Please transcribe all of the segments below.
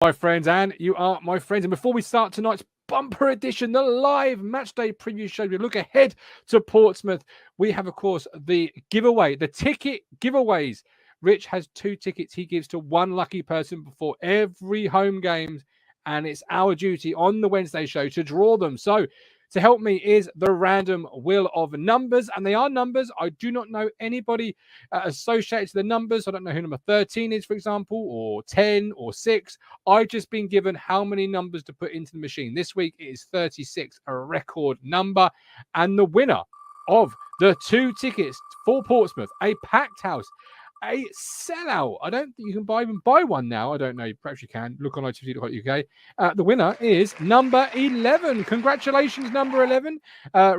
My friends, and you are my friends. And before we start tonight's bumper edition, the live match day preview show, we look ahead to Portsmouth. We have, of course, the giveaway, the ticket giveaways. Rich has 2 tickets he gives to one lucky person before every home game, and it's our duty on the Wednesday show to draw them. So to help me is the random wheel of numbers, and they are numbers. I do not know anybody associated to the numbers. I don't know who number 13 is, for example, or 10 or 6. I've just been given how many numbers to put into the machine. This week it is 36, a record number, and the winner of the 2 tickets for Portsmouth, a packed house, a sellout. I don't think you can even buy one now. I don't know. Perhaps you can. Look on ITFC.co.uk. The winner is number 11. Congratulations, number 11.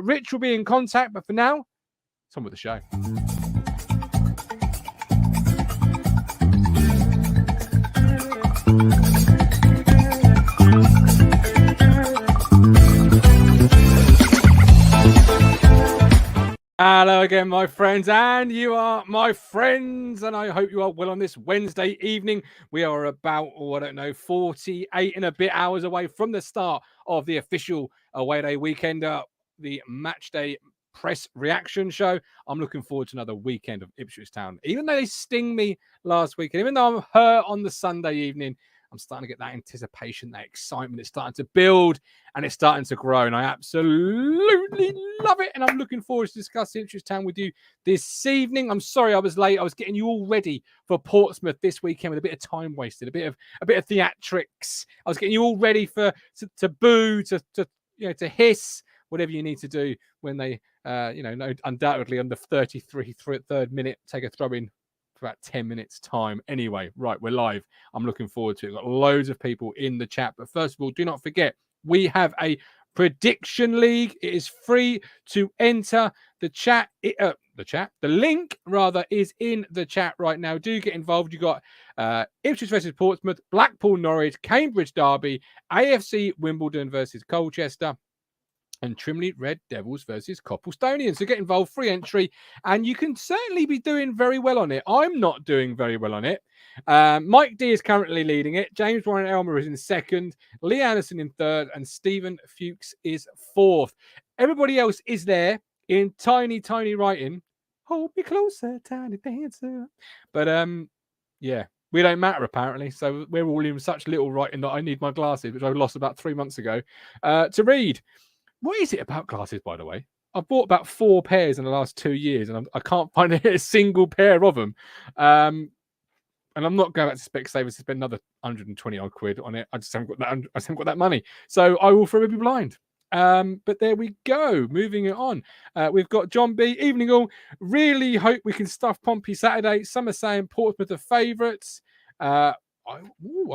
Rich will be in contact, but for now, it's on with the show. Hello again, my friends, and you are my friends, and I hope you are well on this Wednesday evening. We are about, 48 and a bit hours away from the start of the official away day weekend, the match day press reaction show. I'm looking forward to another weekend of Ipswich Town. Even though they sting me last week, and even though I'm hurt on the Sunday evening, I'm starting to get that anticipation, that excitement. It's starting to build and it's starting to grow. And I absolutely love it. And I'm looking forward to discussing Ipswich Town with you this evening. I'm sorry I was late. I was getting you all ready for Portsmouth this weekend with a bit of time wasted, a bit of theatrics. I was getting you all ready to boo, to hiss, whatever you need to do when they, undoubtedly on the 33rd minute, take a throw in. About 10 minutes time. Anyway, right, we're live. I'm looking forward to it. We've got loads of people in the chat. But first of all, do not forget, we have a prediction league. It is free to enter the chat. The link, rather, is in the chat right now. Do get involved. You've got Ipswich versus Portsmouth, Blackpool, Norwich, Cambridge Derby, AFC Wimbledon versus Colchester, and Trimley Red Devils versus Copplestonians. So get involved, free entry, and you can certainly be doing very well on it. I'm not doing very well on it. Mike D is currently leading it. James Warren Elmer is in second. Lee Anderson in third, and Stephen Fuchs is fourth. Everybody else is there in tiny, tiny writing. Hold me closer, tiny dancer. But yeah, we don't matter apparently. So we're all in such little writing that I need my glasses, which I lost about 3 months ago, to read. What is it about glasses, by the way? I've bought about 4 pairs in the last 2 years, and I can't find a single pair of them. And I'm not going back to Specsavers to spend another 120 odd quid on it. I just haven't got that money. So I will forever be blind. But there we go. Moving it on. We've got John B. Evening all. Really hope we can stuff Pompey Saturday. Some are saying Portsmouth are favourites. Are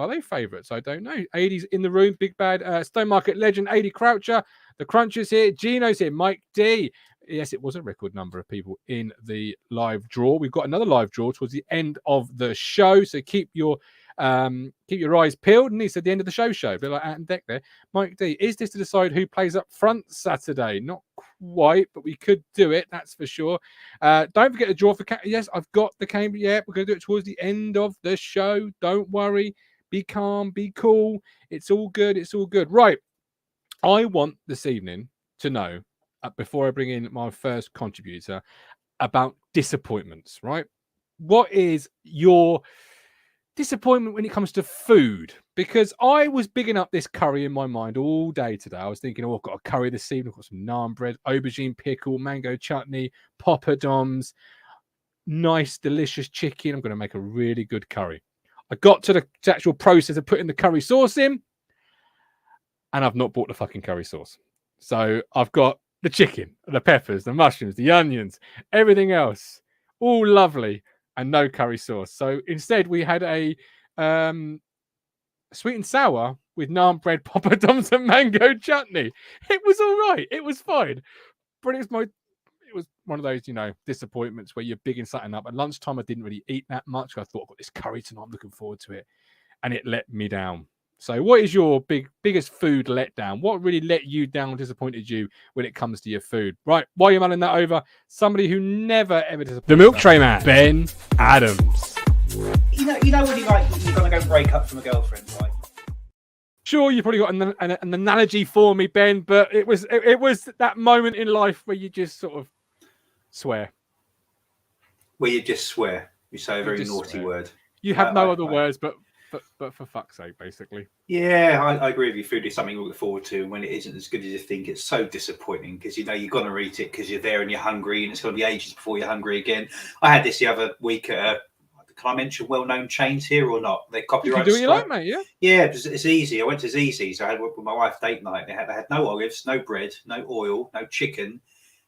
they favourites? I don't know. 80's in the room. Big bad Stone Market legend 80 Croucher. The Cruncher's here. Gino's here. Mike D. Yes, it was a record number of people in the live draw. We've got another live draw towards the end of the show. So keep your eyes peeled. And it's at the end of the show. A bit like Out on Deck there. Mike D. Is this to decide who plays up front Saturday? Not quite, but we could do it. That's for sure. Don't forget to draw for yes, I've got the Cambridge. Yeah, we're going to do it towards the end of the show. Don't worry. Be calm. Be cool. It's all good. It's all good. Right. I want this evening to know, before I bring in my first contributor, about disappointments, right? What is your disappointment when it comes to food? Because I was bigging up this curry in my mind all day today. I was thinking, I've got a curry this evening. I've got some naan bread, aubergine pickle, mango chutney, poppadoms, nice, delicious chicken. I'm going to make a really good curry. I got to the actual process of putting the curry sauce in, and I've not bought the fucking curry sauce. So I've got the chicken, the peppers, the mushrooms, the onions, everything else, all lovely, and no curry sauce. So instead, we had a sweet and sour with naan bread, poppadoms, and mango chutney. It was all right. It was fine. But it was one of those, disappointments where you're bigging something up. At lunchtime, I didn't really eat that much. I thought, I've got this curry tonight. I'm looking forward to it. And it let me down. So what is your biggest food letdown? What really let you down, disappointed you when it comes to your food? Right, while you're mulling that over, somebody who never, ever disappointed. The Milk Tray Man, Ben Adams. You know when you're going to go break up from a girlfriend, right? Sure, you probably got an analogy for me, Ben, but it was that moment in life where you just sort of swear. Where you just swear. You say a very naughty swear. word. You have no other words, but for fuck's sake, basically. Yeah, I agree with you. Food is something we look forward to, and when it isn't as good as you think, it's so disappointing because you're going to eat it because you're there and you're hungry, and it's going to be ages before you're hungry again. I had this the other week at can I mention well-known chains here or not? They're copyright. You can do what you like, mate. Yeah. Yeah, it's easy. I went to Zzz's. I had with my wife date night. They had no olives, no bread, no oil, no chicken,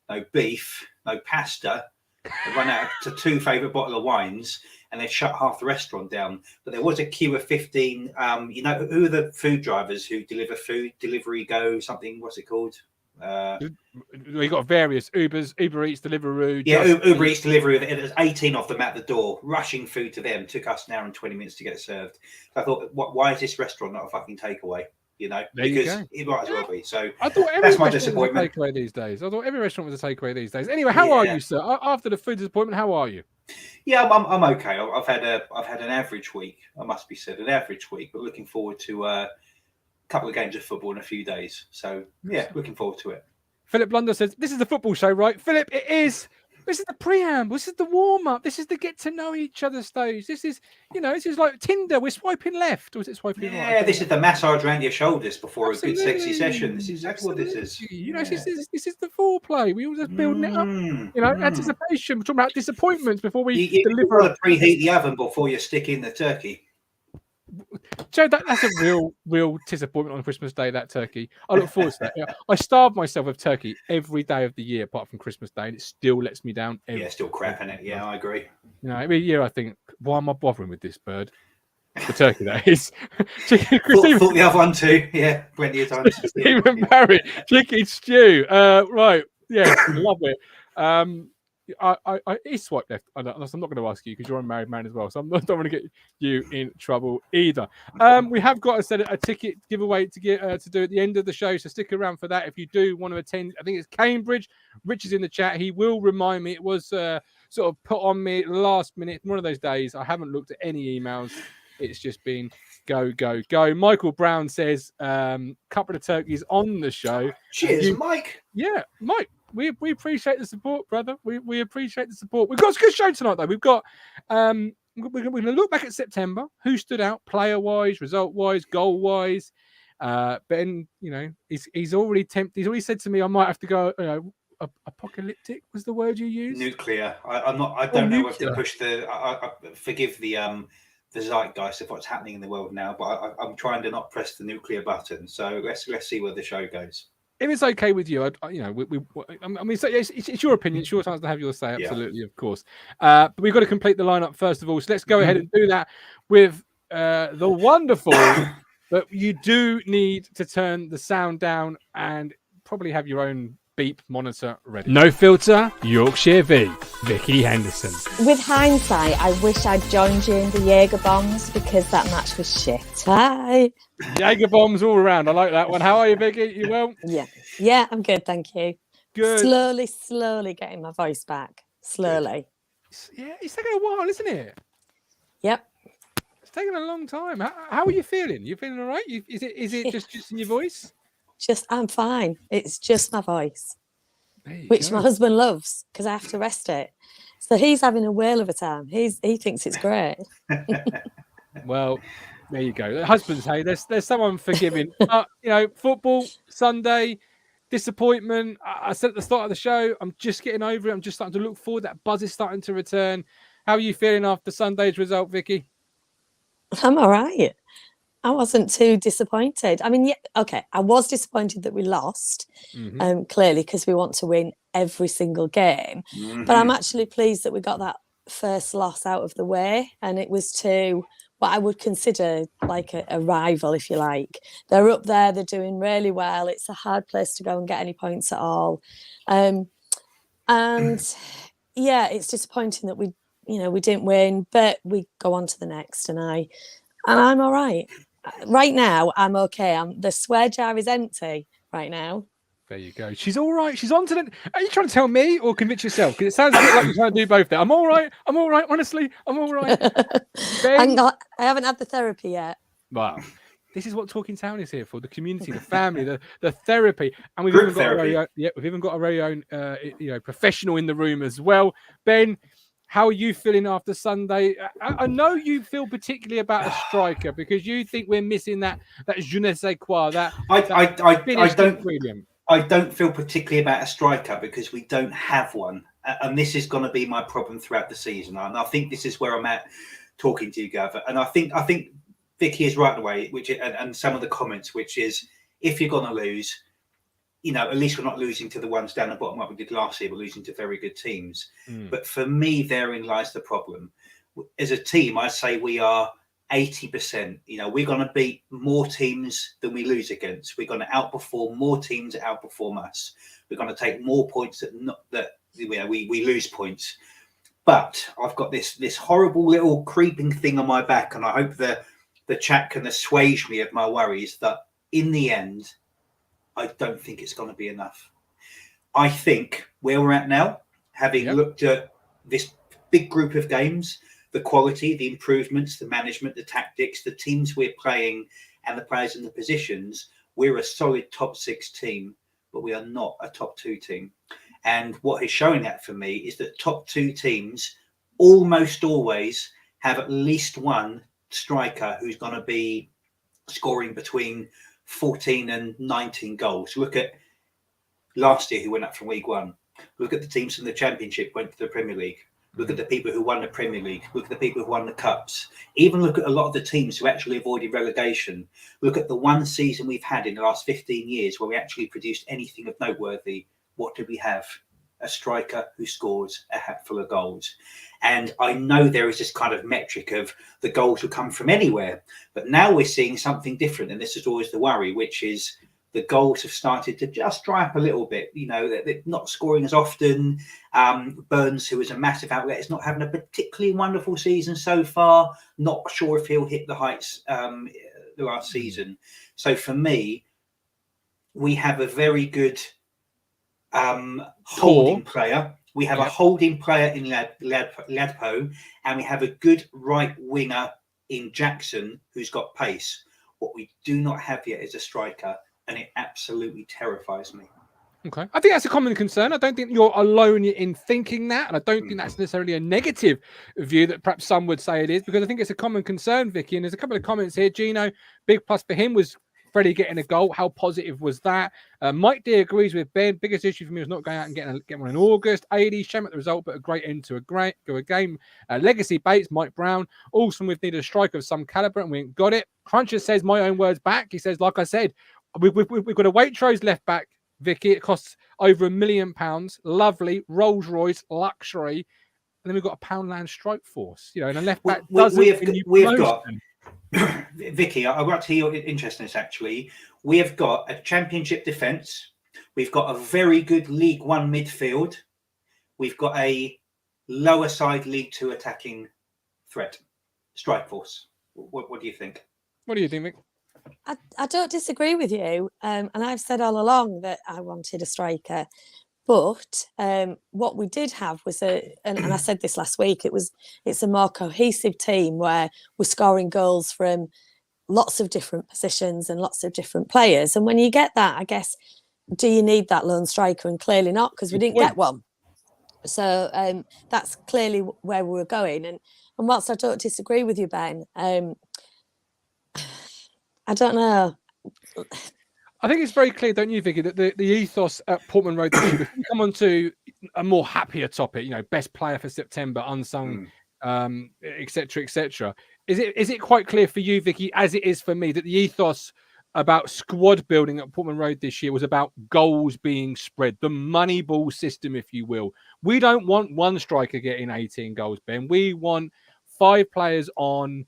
no beef, no pasta. They run out to 2 favourite bottle of wines, and they shut half the restaurant down. But there was a queue of 15. You know, who are the food drivers who deliver food? Delivery Go something. What's it called? We got various Uber Eats, Deliveroo. Yeah, Uber Eats, Deliveroo. There's 18 of them at the door, rushing food to them. Took us an hour and 20 minutes to get it served. So I thought, why is this restaurant not a fucking takeaway? You know, because it might as well be. So I thought that's my disappointment. Was a takeaway these days. I thought every restaurant was a takeaway these days. Anyway, how are you, sir? After the food disappointment, how are you? Yeah, I'm okay. I've had an average week. I must be said, an average week, but looking forward to a couple of games of football in a few days. So yeah, looking forward to it. Philip Blunder says, "This is the football show, right?" Philip, it is. This is the preamble. This is the warm-up. This is the get to know each other stage. This is, this is like Tinder. We're swiping left, or is it swiping right? Yeah, this is the massage around your shoulders before a good sexy session. This is exactly what this is. This is the foreplay. We all just building it up. Anticipation. We're talking about disappointments before we deliver. You've got to preheat the oven before you stick in the turkey. Joe, that's a real disappointment on Christmas Day, that turkey. I look forward to that. Yeah. I starve myself of turkey every day of the year apart from Christmas Day, and it still lets me down. Yeah, still crap in it. Yeah, I agree. Every year I think, why am I bothering with this bird? The turkey, that is. Thought the other one too. Yeah, plenty of times. Stephen Barrett, chicken stew. Right. Yeah, love it. He swiped left. I'm not going to ask you because you're a married man as well, so I don't want to get you in trouble either. We have got a ticket giveaway to do at the end of the show, so stick around for that if you do want to attend. I think it's Cambridge. Rich is in the chat. He will remind me. It was sort of put on me last minute. One of those days I haven't looked at any emails. It's just been go, go, go. Michael Brown says, couple of turkeys on the show. Cheers, Mike. Yeah, Mike. We appreciate the support, brother. We appreciate the support. We've got a good show tonight, though. We've got we're going to look back at September. Who stood out, player-wise, result-wise, goal-wise. Ben, he's already tempted. He's already said to me, I might have to go. Apocalyptic was the word you used. Nuclear. I don't know if to push the. Forgive the zeitgeist of what's happening in the world now, but I'm trying to not press the nuclear button. So let's see where the show goes. If it's okay with you, it's your opinion. It's your chance to have your say. Absolutely, of course. But we've got to complete the lineup first of all. So let's go ahead and do that with the wonderful. But you do need to turn the sound down and probably have your own beep monitor ready. No filter, Yorkshire v. Vicky Henderson. With hindsight, I wish I'd joined you in the Jaeger bombs because that match was shit. Hi. Jaeger bombs all around. I like that one. How are you, Vicky? You well? Yeah, I'm good, thank you. Good. Slowly getting my voice back. Slowly. Yeah, it's taking a while, isn't it? Yep. It's taking a long time. How are you feeling? You feeling all right? Is it just in your voice? I'm fine. It's just my voice, which my husband loves because I have to rest it. So he's having a whale of a time. He thinks it's great. Well, there you go. Husbands, hey, there's someone forgiving. Football Sunday, disappointment. I said at the start of the show, I'm just getting over it. I'm just starting to look forward. That buzz is starting to return. How are you feeling after Sunday's result, Vicky? I'm all right. I wasn't too disappointed. I mean, I was disappointed that we lost, clearly, because we want to win every single game. Mm-hmm. But I'm actually pleased that we got that first loss out of the way, and it was to what I would consider like a rival, if you like. They're up there, they're doing really well. It's a hard place to go and get any points at all. And it's disappointing that we didn't win, but we go on to the next, and I'm all right. Right now, I'm okay. The swear jar is empty right now. There you go. She's all right. She's on to the... Are you trying to tell me or convince yourself? Because it sounds a bit like you're trying to do both there. I'm all right. Honestly, I'm all right. I haven't had the therapy yet. Wow. This is what Talking Town is here for: the community, the family, the therapy, and we've Group even got therapy. we've even got our very own professional in the room as well. Ben, how are you feeling after Sunday? I know you feel particularly about a striker because you think we're missing that je ne sais quoi, that finished ingredient. I don't feel particularly about a striker because we don't have one, and this is going to be my problem throughout the season. And I think this is where I'm at talking to you, Gav. And I think Vicky is right away, and some of the comments, which is if you're going to lose, at least we're not losing to the ones down the bottom like we did last year. We're losing to very good teams. But for me, therein lies the problem. As a team, I say we are 80%. We're going to beat more teams than we lose against. We're going to outperform more teams that outperform us. We're going to take more points that we lose points. But I've got this horrible little creeping thing on my back, and I hope the chat can assuage me of my worries that in the end, I don't think it's going to be enough. I think where we're at now, having looked at this big group of games, the quality, the improvements, the management, the tactics, the teams we're playing, and the players in the positions, we're a solid top 6 team, but we are not a top 2 team. And what is showing that for me is that top 2 teams almost always have at least one striker who's going to be scoring between 14 and 19 goals. Look at last year who went up from League One. Look at the teams from the Championship went to the Premier League. Look at the people who won the Premier League. Look at the people who won the Cups. Even look at a lot of the teams who actually avoided relegation. Look at the one season we've had in the last 15 years where we actually produced anything of noteworthy. What did we have? A striker who scores a hatful of goals. And I know there is this kind of metric of the goals will come from anywhere. But now we're seeing something different. And this is always the worry, which is the goals have started to just dry up a little bit. They're not scoring as often. Burns, who is a massive outlet, is not having a particularly wonderful season so far. Not sure if he'll hit the heights the last season. So for me, we have a very good holding player. We have a holding player in Ladpo, and we have a good right winger in Jackson who's got pace. What we do not have yet is a striker, and it absolutely terrifies me. Okay. I think that's a common concern. I don't think you're alone in thinking that. And I don't think that's necessarily a negative view that perhaps some would say it is, because I think it's a common concern, Vicky. And there's a couple of comments here. Gino, big plus for him was Freddie getting a goal. How positive was that? Mike D agrees with Ben. Biggest issue for me was not going out and getting one in August. 80, shame at the result, but a great end to a game. Legacy Bates, Mike Brown. Awesome, we've needed a striker of some caliber and we ain't got it. Cruncher says, my own words back. He says, like I said, we've got a Waitrose left back, Vicky. It costs over £1 million. Lovely Rolls Royce luxury. And then we've got a Poundland strike force, and a left back. We've got Vicky, I'd like to hear your interest in this actually. We have got a Championship defence. We've got a very good League One midfield. We've got a lower side League Two attacking threat. Strike force. What do you think? What do you think, Vic? I don't disagree with you. And I've said all along that I wanted a striker. But what we did have was and I said this last week, it's a more cohesive team where we're scoring goals from lots of different positions and lots of different players. And when you get that, I guess, do you need that lone striker? And clearly not, because we didn't get one. So that's clearly where we were going. And whilst I don't disagree with you, Ben, I don't know. I think it's very clear, don't you, Vicky, that the ethos at Portman Road this year, if we come on to a more happier topic, best player for September, Unsung, et cetera, is it quite clear for you, Vicky, as it is for me, that the ethos about squad building at Portman Road this year was about goals being spread, the money ball system, if you will. We don't want one striker getting 18 goals, Ben. We want 5 players on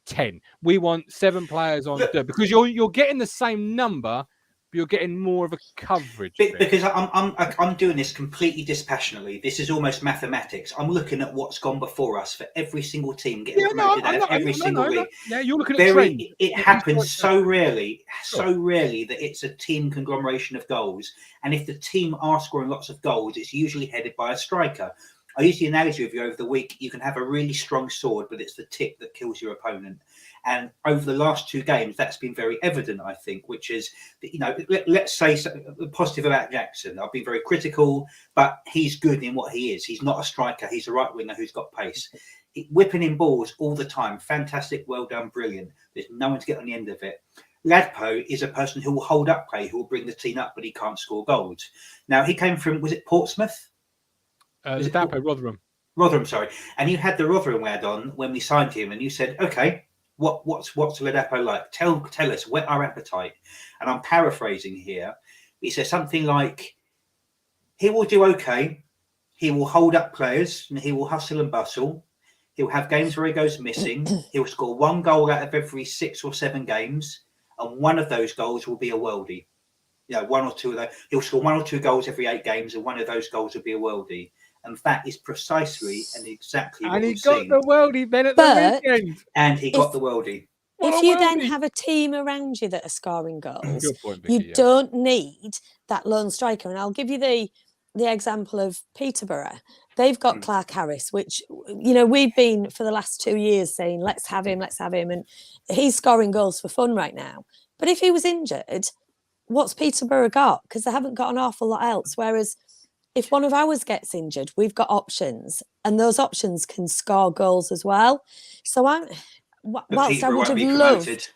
10. We want 7 players on, because you're getting the same number, but you're getting more of a coverage. Because I'm doing this completely dispassionately. This is almost mathematics. I'm looking at what's gone before us for every single team getting promoted every single league. Yeah, you're looking at trend. It happens so rarely that it's a team conglomeration of goals. And if the team are scoring lots of goals, it's usually headed by a striker. I use the analogy of you over the week. You can have a really strong sword, but it's the tip that kills your opponent. And over the last 2 games, that's been very evident, I think, which is, let's say positive about Jackson. I've been very critical, but he's good in what he is. He's not a striker. He's a right winger who's got pace. Whipping in balls all the time. Fantastic, well done, brilliant. There's no one to get on the end of it. Ladpo is a person who will hold up play, who will bring the team up, but he can't score goals. Now, he came from, was it Portsmouth? Rotherham, sorry. And you had the Rotherham lad on when we signed him, and you said, okay, what's Ladapo like? Tell us, whet our appetite. And I'm paraphrasing here. He says something like, he will do okay. He will hold up players, and he will hustle and bustle. He'll have games where he goes missing. He'll score 1 goal out of every 6 or 7 games, and one of those goals will be a worldie. 1 or 2 of those. He'll score 1 or 2 goals every 8 games, and one of those goals will be a worldie. And that is precisely and exactly what we've seen. And he got the worldie, Ben, at the weekend. And he got the worldie. If you then have a team around you that are scoring goals, you don't need that lone striker. And I'll give you the example of Peterborough. They've got Clark Harris, which, we've been for the last 2 years saying, let's have him. And he's scoring goals for fun right now. But if he was injured, what's Peterborough got? Because they haven't got an awful lot else. Whereas if one of ours gets injured, we've got options, and those options can score goals as well. So whilst I would have loved,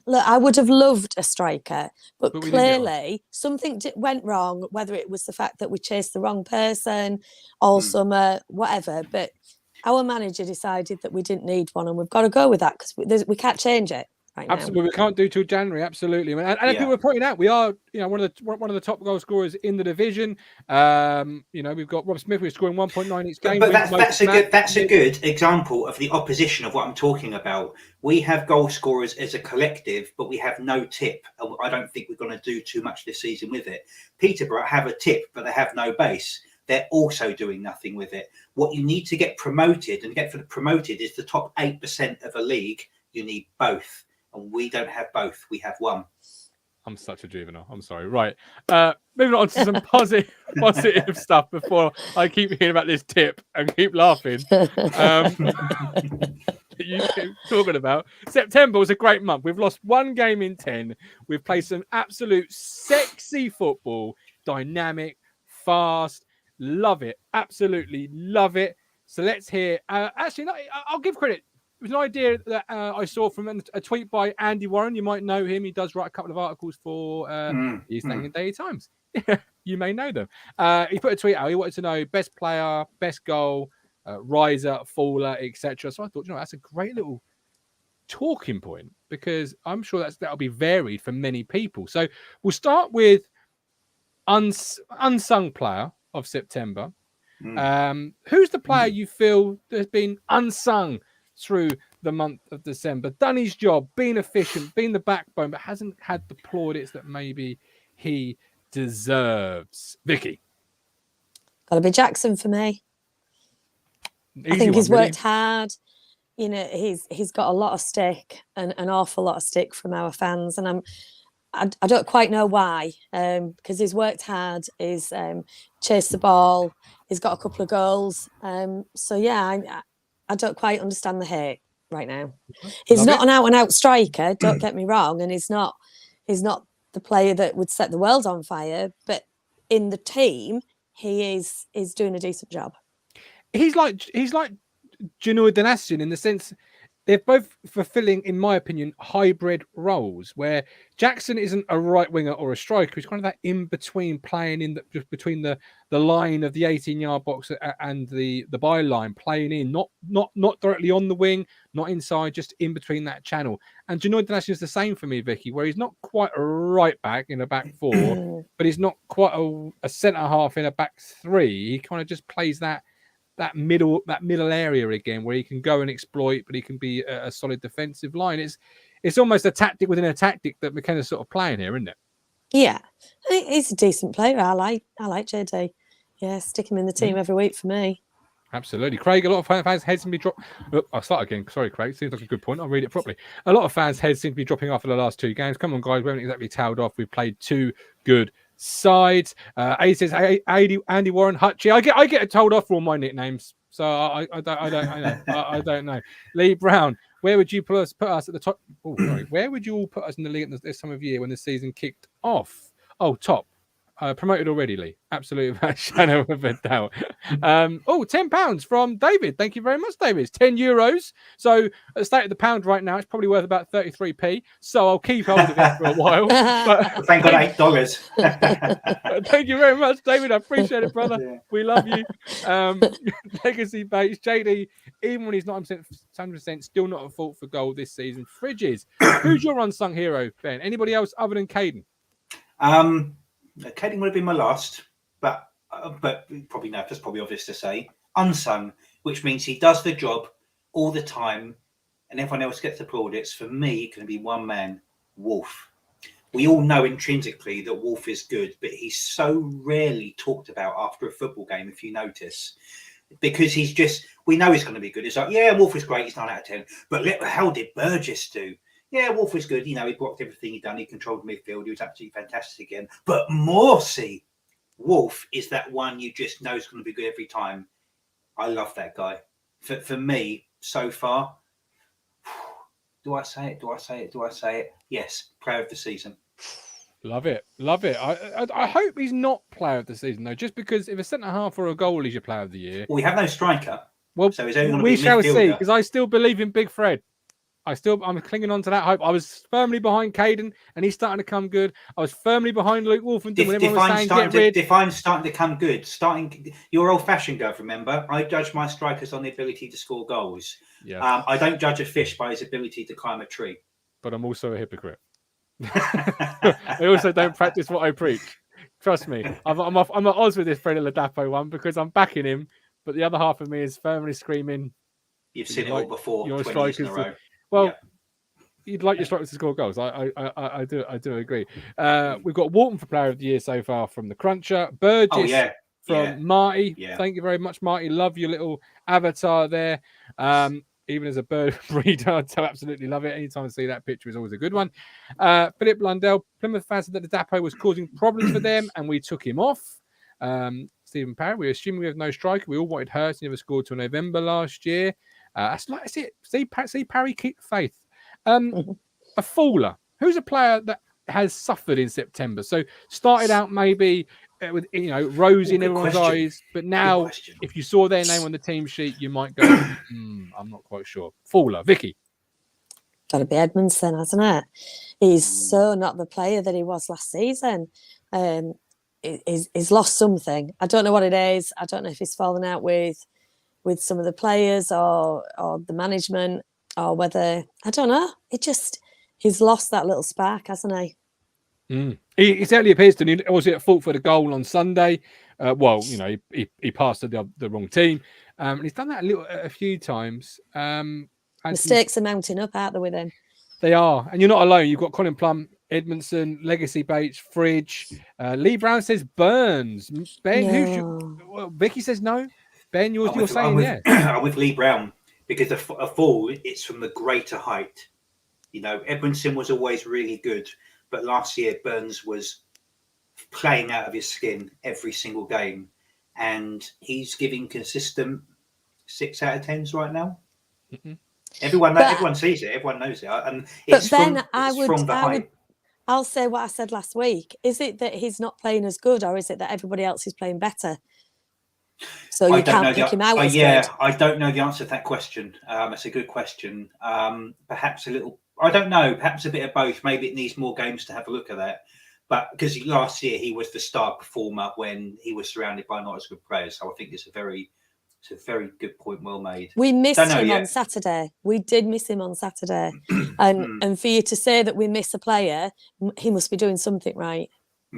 I would have loved a striker, but clearly something went wrong, whether it was the fact that we chased the wrong person all summer, whatever. But our manager decided that we didn't need one, and we've got to go with that because we can't change it. Absolutely, we can't do till January. Absolutely, and people were pointing out we are, one of the top goal scorers in the division. We've got Rob Smith, who's scoring 1.9 each game. But that's a good example of the opposition of what I'm talking about. We have goal scorers as a collective, but we have no tip. I don't think we're going to do too much this season with it. Peterborough have a tip, but they have no base. They're also doing nothing with it. What you need to get promoted is the top 8% of a league. You need both. And we don't have both. We have one. I'm such a juvenile. I'm sorry. Right. Moving on to some positive stuff before I keep hearing about this tip and keep laughing. You keep talking about. September was a great month. We've lost 1 game in 10. We've played some absolute sexy football. Dynamic, fast. Love it. Absolutely love it. So let's hear. I'll give credit. It was an idea that I saw from a tweet by Andy Warren. You might know him. He does write a couple of articles for East Anglian Daily Times. You may know them. He put a tweet out. He wanted to know best player, best goal, riser, faller, etc. So I thought, that's a great little talking point because I'm sure that'll be varied for many people. So we'll start with unsung player of September. Who's the player you feel has been unsung through the month of December, done his job, been efficient, been the backbone, but hasn't had the plaudits that maybe he deserves? Vicky? Got to be Jackson for me. I think he's worked hard. He's got a lot of stick, and an awful lot of stick from our fans, and I don't quite know why, because he's worked hard, he's chased the ball, he's got a couple of goals. I don't quite understand the hate right now. He's not an out-and-out striker, don't get me wrong, and he's not the player that would set the world on fire, but in the team, he is doing a decent job. He's like Janur Danasian in the sense they're both fulfilling, in my opinion, hybrid roles where Jackson isn't a right winger or a striker. He's kind of that in between, playing just between the line of the 18-yard box and the byline, playing in, not directly on the wing, not inside, just in between that channel. And Janur Danasian is the same for me, Vicky, where he's not quite a right back in a back 4, but he's not quite a centre half in a back 3. He kind of just plays that middle area again, where he can go and exploit, but he can be a solid defensive line. It's almost a tactic within a tactic that McKenna's sort of playing here, isn't it? Yeah, I think he's a decent player. I like JD. Yeah, stick him in the team every week for me. Absolutely. Craig, a lot of fans' heads seem to be dropping. I'll start again. Sorry, Craig. Seems like a good point. I'll read it properly. A lot of fans' heads seem to be dropping after the last 2 games. Come on, guys. We haven't exactly tailed off. We've played 2 good sides. A says, Andy Warren, Hutchie. I get told off for all my nicknames. So I don't know. I don't know. Lee Brown, Where would you put us at the top? Oh, sorry. Where would you all put us in the league at this time of year when the season kicked off? Oh, top. Promoted already, Lee. Absolutely, without a shadow of a doubt. £10 from David. Thank you very much, David. It's €10. So at the state of the pound right now, it's probably worth about 33p. So I'll keep hold of it for a while. But thank God $8. thank you very much, David. I appreciate it, brother. Yeah. We love you. Legacy Bates, JD, even when he's not 100%, still not at fault for goal this season. Fridges. Who's your unsung hero, Ben? Anybody else other than Caden? Caden would have been my last, but probably no, that's probably obvious to say. Unsung, which means he does the job all the time, and everyone else gets the plaudits. For me, it can be one man, Wolf. We all know intrinsically that Wolf is good, but he's so rarely talked about after a football game, if you notice, because we know he's going to be good. It's like, yeah, Wolf is great, he's 9 out of 10, but how did Burgess do? Yeah, Wolf was good. He blocked everything he'd done. He controlled midfield. He was absolutely fantastic again. But Morsey, Wolf is that one you just know is going to be good every time. I love that guy. For me, so far, do I say it? Yes, player of the season. Love it. I hope he's not player of the season, though, just because if a centre-half or a goal is your player of the year... Well, we have no striker. Well, so he's only going to we be shall midfielder. see, because I still believe in Big Fred. I'm clinging on to that hope. I was firmly behind Caden, and he's starting to come good. I was firmly behind Luke Wolfenden when everyone was saying get rid. Define starting to come good. You're old-fashioned, Gov, remember? I judge my strikers on the ability to score goals. Yeah. I don't judge a fish by his ability to climb a tree. But I'm also a hypocrite. I also don't practice what I preach. Trust me. I'm at odds with this Freddie Ladapo one because I'm backing him, but the other half of me is firmly screaming. You've seen it all before. Your 20 years in a row. Well, you'd like your strikers to score goals. I do agree. We've got Walton for Player of the Year so far from the Cruncher. Burgess from Marty. Yeah. Thank you very much, Marty. Love your little avatar there. Even as a bird breeder, I absolutely love it. Anytime I see that picture is always a good one. Philip Blundell, Plymouth fans said that the Dapo was causing problems for them, and we took him off. Stephen Parry, we're assuming we have no striker. We all wanted Hurst. He never scored till November last year. That's it. See Parry keep the faith. A Fowler. Who's a player that has suffered in September? So started out maybe with rose in everyone's eyes, but now if you saw their name on the team sheet, you might go, I'm not quite sure. Fowler, Vicky. Got to be Edmondson, hasn't it? He's so not the player that he was last season. He's lost something. I don't know what it is. I don't know if he's fallen out with some of the players or the management, or whether, I don't know. He's lost that little spark, hasn't he? He certainly appears to. He was at fault for the goal on Sunday. He passed to the wrong team. And he's done that a few times. Mistakes are mounting up, aren't they, with him? They are. And you're not alone. You've got Colin Plum, Edmondson, Legacy Bates, Fridge. Lee Brown says Burns. Ben, Vicky says no. Ben, you're saying yeah. I'm with Lee Brown because a fall, it's from the greater height. Edmondson was always really good, but last year Burns was playing out of his skin every single game, and he's giving consistent 6 out of 10s right now. Mm-hmm. Everyone sees it, everyone knows it, and it's from the height. I'll say what I said last week. Is it that he's not playing as good, or is it that everybody else is playing better? So you can't pick him out. I don't know the answer to that question. It's a good question. Perhaps a little. I don't know. Perhaps a bit of both. Maybe it needs more games to have a look at that. But because last year he was the star performer when he was surrounded by not as good players. So I think it's a very good point, well made. We missed him on Saturday. We did miss him on Saturday. and for you to say that we miss a player, he must be doing something right.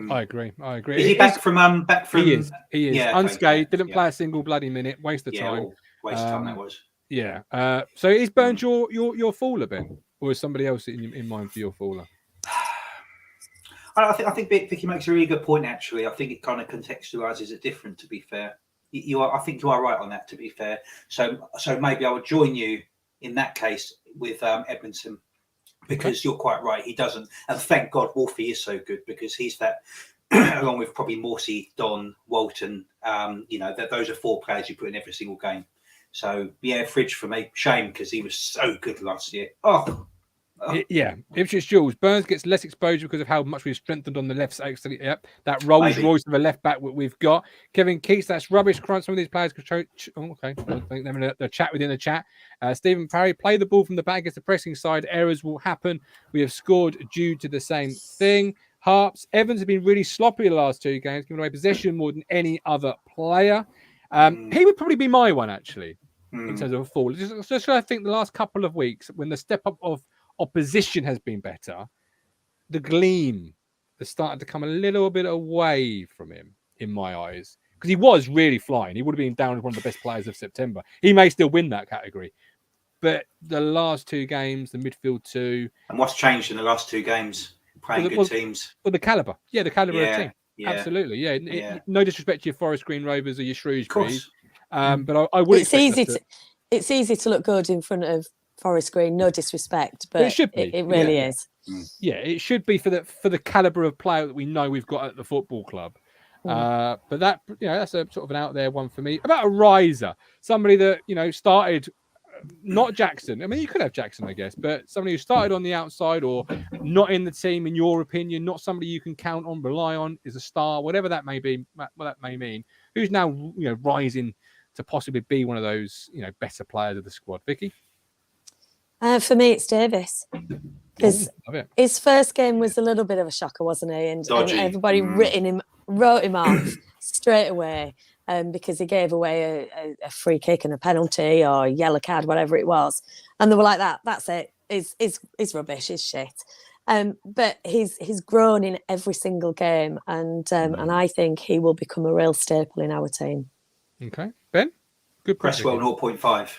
I agree. Is he back from? He is. Yeah, unscathed. Didn't play a single bloody minute. Waste of time. Waste of time that was. Yeah. So is Burns your faller, Ben, or is somebody else in mind for your faller? I think Vicky makes a really good point. Actually, I think it kind of contextualises it different. To be fair, I think you are right on that. To be fair, so maybe I would join you in that case with Edmondson. Because you're quite right, he doesn't, and thank God Wolfie is so good because he's that, along with probably Morsey, Don, Walton. That those are 4 players you put in every single game. So yeah, Fridge for me. Shame because he was so good last year. Oh. Yeah, Ipswich Jules. Burns gets less exposure because of how much we've strengthened on the left side. Yep, that Rolls Royce of a left back we've got. Kevin Keats, that's rubbish. Crunch. Some of these players can okay, I think them in the chat within the chat. Stephen Parry, play the ball from the back against the pressing side. Errors will happen. We have scored due to the same thing. Harps, Evans have been really sloppy the last 2 games, giving away possession more than any other player. He would probably be my one actually in terms of a fall. Just I think the last couple of weeks when the step up of opposition has been better, the gleam has started to come a little bit away from him in my eyes, because he was really flying. He would have been down as one of the best players of September. He may still win that category, but the last 2 games, the midfield 2. And what's changed in the last 2 games? Playing good teams. Well, the caliber. Yeah, the caliber of team. Yeah. Absolutely. Yeah. No disrespect to your Forest Green Rovers or your Shrewsbury's. But I would it's easy to look good in front of Forest Green, no disrespect, but it should be. It really is. Yeah, it should be for the caliber of player that we know we've got at the football club. But that, that's a sort of an out there one for me. About a riser, somebody that started, not Jackson. I mean, you could have Jackson, I guess, but somebody who started on the outside or not in the team, in your opinion, not somebody you can count on, rely on, is a star, whatever that may be, what that may mean. Who's now rising to possibly be one of those better players of the squad, Vicky? For me, it's Davis, because his first game was a little bit of a shocker, wasn't he? And everybody wrote him off straight away because he gave away a free kick and a penalty or a yellow card, whatever it was. And they were like, that's it. It's rubbish, it's shit. But he's grown in every single game, and I think he will become a real staple in our team. Okay. Ben? Good question. Cresswell 0.5.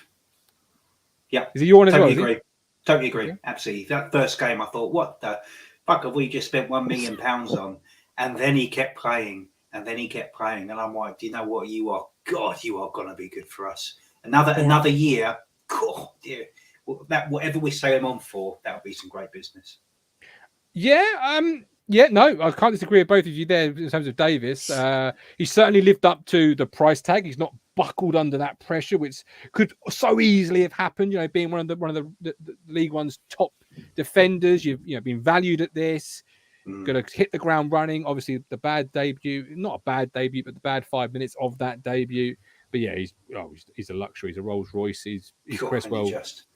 Yeah. Is it your one as well? Totally agree. Yeah. Absolutely. That first game, I thought, what the fuck have we just spent £1 million on? And then he kept playing, and and I'm like, do you know what? You are going to be good for us. Another year. God, yeah. That whatever we sell him on for, that would be some great business. Yeah. No, I can't disagree with both of you there in terms of Davis. He certainly lived up to the price tag. He's not buckled under that pressure, which could so easily have happened. Being one of the League One's top defenders, you've been valued at this. Going to hit the ground running. Obviously, the bad debut, not a bad debut, but the bad 5 minutes of that debut. But yeah, he's a luxury. He's a Rolls Royce. He's Cresswell.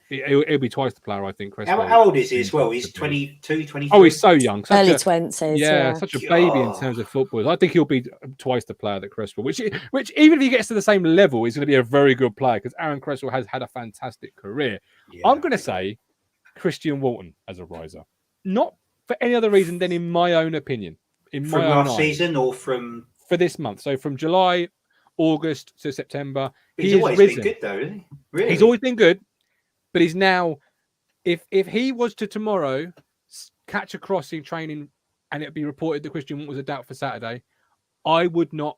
He'll be twice the player, I think. Cresswell. How old is he as well? He's 22, 23? Oh, he's so young. Early 20s. Yeah, such a baby in terms of football. I think he'll be twice the player that Cresswell, which even if he gets to the same level, he's going to be a very good player, because Aaron Cresswell has had a fantastic career. Yeah, I'm going to say Christian Walton as a riser. Not for any other reason than in my own opinion. From last season or from... For this month. So from July, August to September. He's always been good though, isn't he? Really? He's always been good. But he's now, if he was to tomorrow catch a crossing training and it be reported that Christian was a doubt for Saturday, I would not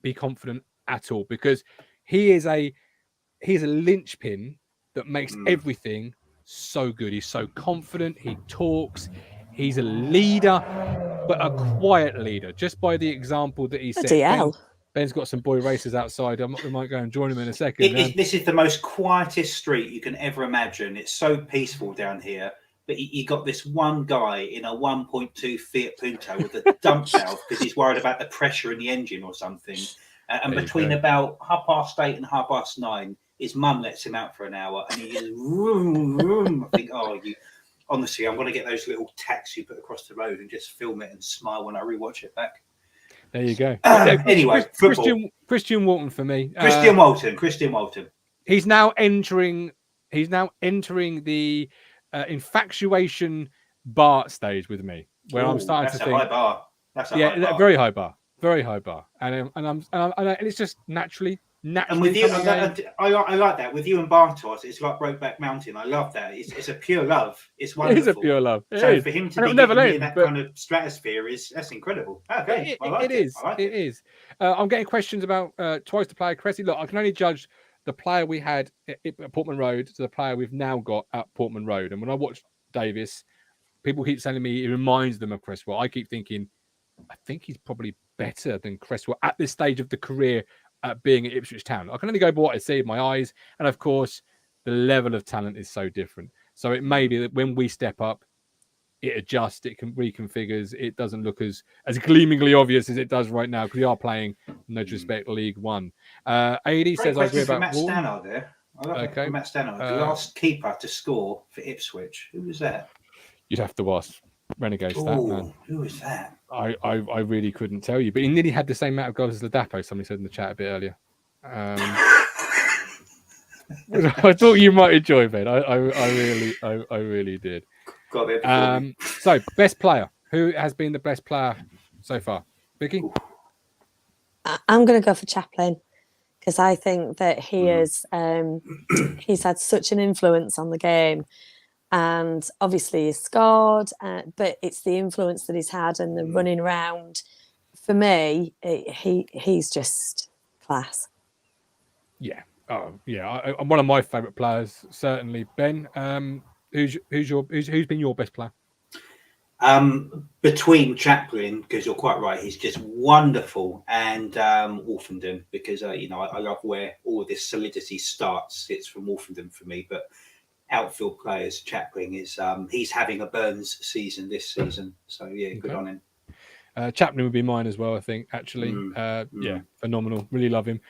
be confident at all, because he is a linchpin that makes everything so good. He's so confident. He talks. He's a leader, but a quiet leader, just by the example that he set. Ben's got some boy racers outside. We might go and join him in a second. This is the most quietest street you can ever imagine. It's so peaceful down here. But you got this one guy in a 1.2 Fiat Punto with a dump valve because he's worried about the pressure in the engine or something. And between about 8:30 and 9:30, his mum lets him out for an hour, and he just vroom, vroom. I think, honestly, I'm going to get those little tacks you put across the road and just film it and smile when I rewatch it back. There you go. Anyway, Christian Walton for me. Christian Walton. He's now entering the infatuation bar stage with me, where I'm starting to think. That's a high bar. Very high bar, and it's just naturally. And with you, I like that. With you and Bartos, it's like Brokeback Mountain. I love that. It's a pure love. It's wonderful. It is a pure love. For him to be in that kind of stratosphere that's incredible. Okay, it is. I'm getting questions about twice the player Cressy. Look, I can only judge the player we had at Portman Road to the player we've now got at Portman Road. And when I watch Davis, people keep telling me it reminds them of Cresswell. I keep thinking, I think he's probably better than Cresswell at this stage of the career at being at Ipswich Town. I can only go by what I see with my eyes. And of course, the level of talent is so different. So it may be that when we step up, it adjusts, it can reconfigures, it doesn't look as gleamingly obvious as it does right now, because we are playing, no disrespect, League One. AD says, I agree about Matt Stannard there. I love okay. Matt Stannard. The last keeper to score for Ipswich. Who was that? You'd have to ask Renegades that, man. Who was that? I really couldn't tell you, but he nearly had the same amount of goals as Ladapo, somebody said in the chat a bit earlier. I thought you might enjoy, Ben. I really did. So, best player. Who has been the best player so far? Vicky? I'm going to go for Chaplin, because I think that he is. He's had such an influence on the game, and obviously he's scored. But it's the influence that he's had and the running around. For me, he's just class. Yeah. Oh yeah. I'm one of my favourite players, certainly. Ben, who's been your best player? Between Chaplin, because you're quite right, he's just wonderful, and Wolfenden, because I love where all of this solidity starts. It's from Wolfenden for me, but outfield players, Chaplin is he's having a Burns season this season, so yeah, good on him. Chaplin would be mine as well, I think. Actually, yeah, phenomenal. Really love him.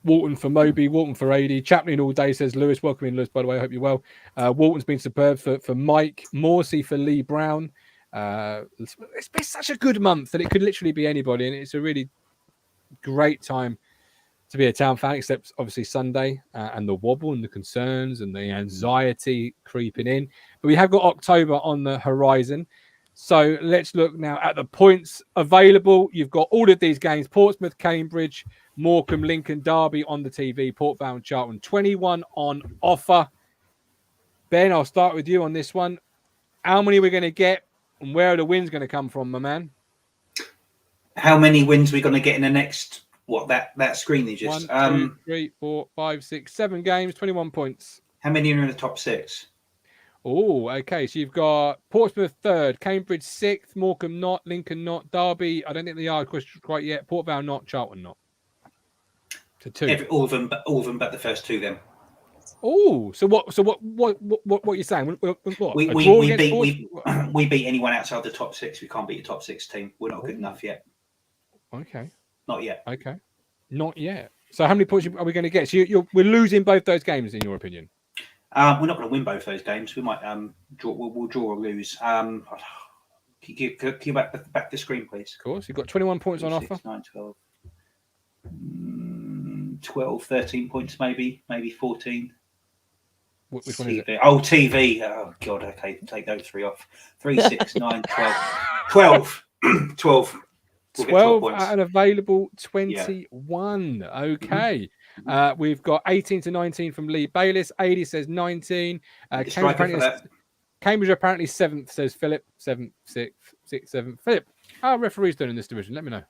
Walton for Moby, Walton for AD, Chaplin all day, says Lewis. Welcome in, Lewis, by the way. I hope you're well. Walton's been superb for Mike. Morsey for Lee Brown. It's been such a good month that it could literally be anybody, and it's a really great time to be a Town fan, except obviously Sunday and the wobble and the concerns and the anxiety creeping in. But we have got October on the horizon. So let's look now at the points available. You've got all of these games: Portsmouth, Cambridge, Morecambe, Lincoln, Derby on the TV, Port Vale and Charlton. 21 on offer. Ben, I'll start with you on this one. How many are we going to get, and where are the wins going to come from, my man? How many wins are we going to get in the next, that screen you just... 1, 2, 3, 4, 5, 6, 7 games, 21 points. How many are in the top 6? Oh, okay. So you've got Portsmouth 3rd, Cambridge 6th, Morecambe not, Lincoln not, Derby, I don't think they are quite yet, Port Vale not, Charlton not. To 2. All of them but the first 2 then. Oh, so what are you saying? What? We beat anyone outside the top 6. We can't beat a top 6 team. We're not good enough yet. Okay. Not yet. Okay. Not yet. So how many points are we going to get? So we're losing both those games, in your opinion? We're not going to win both those games. We might draw. We'll draw or lose. Can you back the screen, please? Of course. You've got 21 points on offer. 9, 12, 12, 13 points, maybe 14. Which one is it? Oh, TV. Oh, God. Okay, take those 3 off. 3, 6, 9, 12. 12. 12 at an available 21. Yeah. Okay. We've got 18 to 19 from Lee Bayliss. 80 says 19. Cambridge apparently 7th, says Philip. 7th, 6th, 6th, 7th. Philip, how are referees doing in this division? Let me know.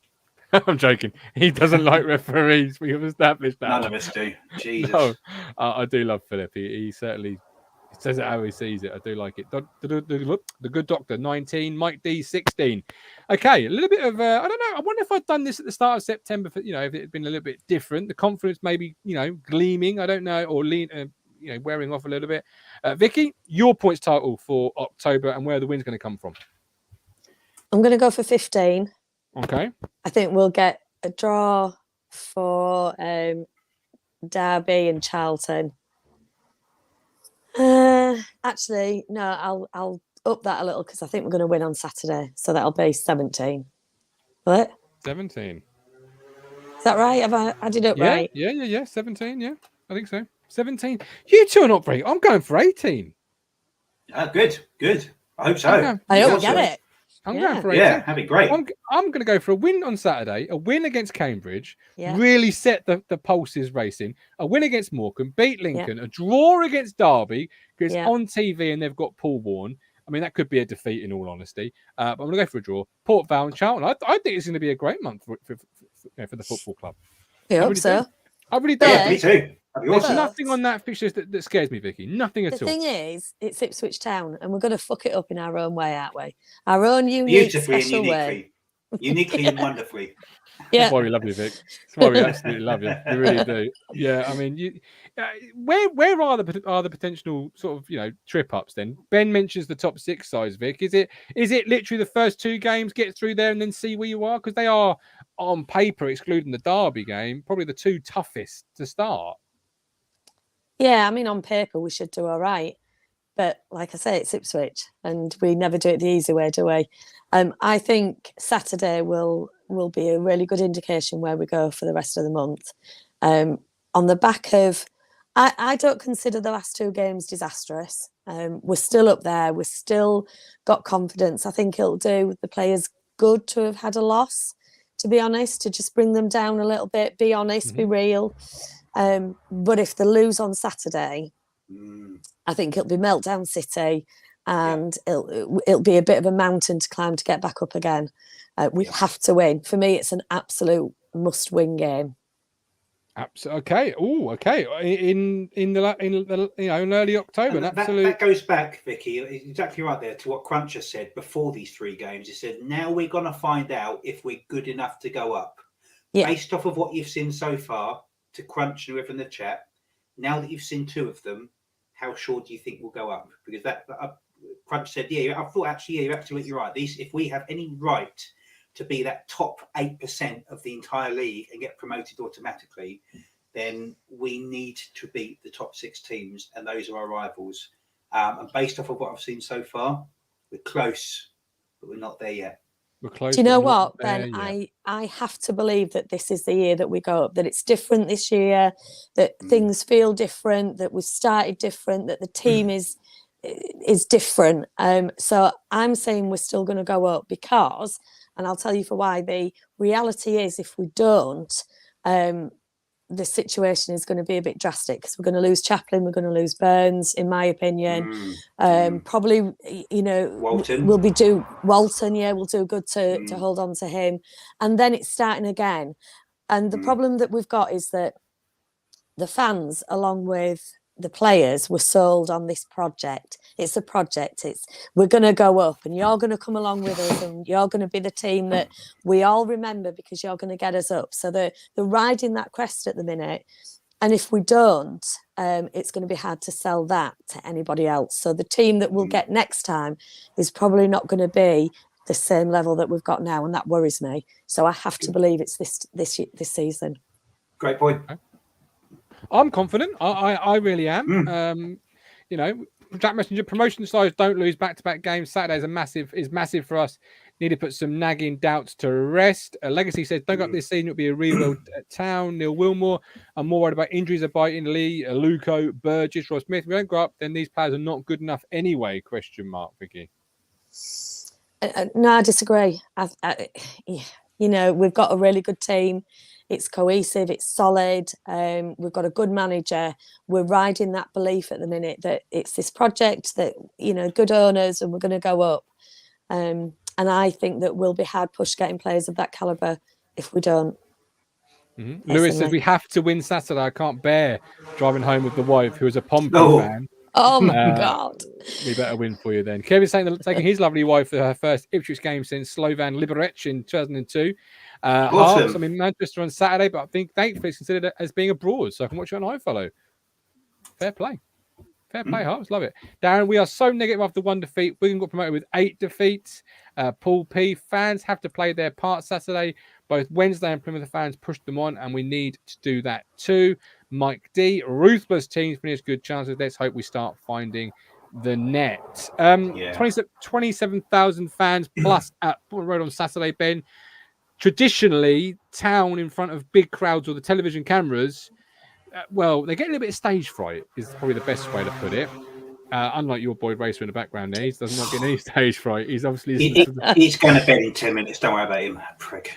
I'm joking. He doesn't like referees. We have established that. None of us do. Jesus. No, I do love Philip. He certainly says it how he sees it. I do like it. The good doctor, 19. Mike D, 16. Okay, a little bit of, I don't know. I wonder if I'd done this at the start of September, if it had been a little bit different. The confidence maybe, gleaming, I don't know, or wearing off a little bit. Vicky, your points total for October and where are the wins going to come from? I'm going to go for 15. Okay. I think we'll get a draw for Derby and Charlton. Actually, no, I'll up that a little because I think we're going to win on Saturday, so that'll be 17. What? 17. Is that right? Have I added up right? Yeah. 17. Yeah, I think so. 17. You two are not breaking. I'm going for 18. Good. I hope so. I hope we get it. I'm going for 18. Yeah, that'd be great. I'm going to go for a win on Saturday, a win against Cambridge, really set the pulses racing, a win against Morecambe, beat Lincoln, a draw against Derby, because it's on TV and they've got Paul Warren. I mean, that could be a defeat in all honesty. But I'm going to go for a draw. Port Vale and Charlton. I think it's going to be a great month for the football club. I hope so. I really do. Yeah, me too. There's nothing on that fixture that scares me, Vicky. Nothing at all. The thing is, it's Ipswich Town, and we're going to fuck it up in our own way, aren't we? Our own unique, special way. uniquely and wonderfully. Yeah. That's why we love you, Vic. That's why we absolutely love you. We really do. Yeah, I mean, where are the potential sort of trip ups then? Ben mentions the top 6 sides, Vic. Is it literally the first 2 games, get through there and then see where you are? Because they are on paper, excluding the Derby game, probably the 2 toughest to start. Yeah, I mean, on paper we should do all right, but like I say, it's Ipswich, and we never do it the easy way, do we? I think Saturday will be a really good indication where we go for the rest of the month. On the back of, I don't consider the last 2 games disastrous. We're still up there. We're still got confidence. I think it'll do the players good to have had a loss, to be honest, to just bring them down a little bit, be honest, be real. But if they lose on Saturday, I think it'll be meltdown city, and it'll be a bit of a mountain to climb to get back up again. We have to win. For me, it's an absolute must-win game. Absolutely. Okay. Oh, okay. In early October. That goes back, Vicky. Exactly right there to what Cruncher said before these 3 games. He said, "Now we're going to find out if we're good enough to go up." Based off of what you've seen so far, to Crunch and whoever in the chat, now that you've seen 2 of them, how sure do you think we'll go up? Because that Crunch said, I thought actually, you're absolutely right. If we have any right to be that top 8% of the entire league and get promoted automatically, then we need to beat the top 6 teams, and those are our rivals. And based off of what I've seen so far, we're close, but we're not there yet. We're close. Do you know what, Ben? I have to believe that this is the year that we go up, that it's different this year, that things feel different, that we started different, that the team is different. So I'm saying we're still going to go up because, and I'll tell you for why, the reality is if we don't, the situation is going to be a bit drastic because we're going to lose Chaplin, we're going to lose Burns, in my opinion. Probably, Walton. we'll do good to hold on to him. And then it's starting again. And the problem that we've got is that the fans, along with the players, were sold on this project. It's a project. We're going to go up, and you're going to come along with us, and you're going to be the team that we all remember because you're going to get us up. So they're riding that crest at the minute. And if we don't, it's going to be hard to sell that to anybody else. So the team that we'll get next time is probably not going to be the same level that we've got now, and that worries me. So I have to believe it's this season. Great point. I'm confident. I really am. Jack Messenger, promotion sides don't lose back-to-back games. Saturday is massive for us. Need to put some nagging doubts to rest. Legacy says, don't go up this season. It'll be a real town. Neil Wilmore. I'm more worried about injuries of biting Lee, Luco, Burgess, Ross Smith. If we don't go up, then these players are not good enough anyway, ? Vicky. No, I disagree. We've got a really good team. It's cohesive, it's solid. We've got a good manager. We're riding that belief at the minute that it's this project that, good owners, and we're going to go up. And I think that we'll be hard pushed getting players of that calibre if we don't. Lewis says, we have to win Saturday. I can't bear driving home with the wife who is a Pompey fan. Oh my God. We better win for you then. Kevin's saying that taking his lovely wife for her first Ipswich game since Slovan Liberec in 2002. Awesome. Hearts, I'm in Manchester on Saturday, but I think thankfully it's considered as being abroad, so I can watch it on iFollow. Fair play. Hearts. Love it. Darren, we are so negative after 1 defeat. Wigan got promoted with 8 defeats. Paul P. Fans have to play their part Saturday. Both Wednesday and Plymouth fans pushed them on, and we need to do that too. Mike D. Ruthless teams finish good chances. Let's hope we start finding the net. 27,000 fans plus at Portman Road on Saturday, Ben. Traditionally, town in front of big crowds or the television cameras, they get a little bit of stage fright, is probably the best way to put it. Unlike your boy Racer in the background there, he does not get any stage fright. He's obviously... He's going to bed in 10 minutes. Don't worry about him, prick.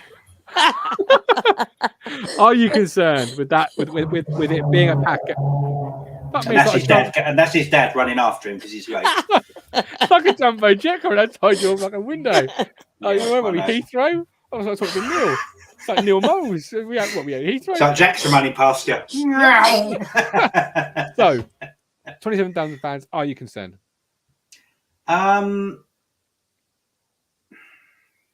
Are you concerned with that? With it being a pack? And that's his dad running after him because he's late. It's like a jumbo jet coming outside your fucking window. You remember we Heathrow? I was talking to Neil. It's like Neil Moles. We had Heathrow. So Jackson running past you. So, 27,000 fans. Are you concerned?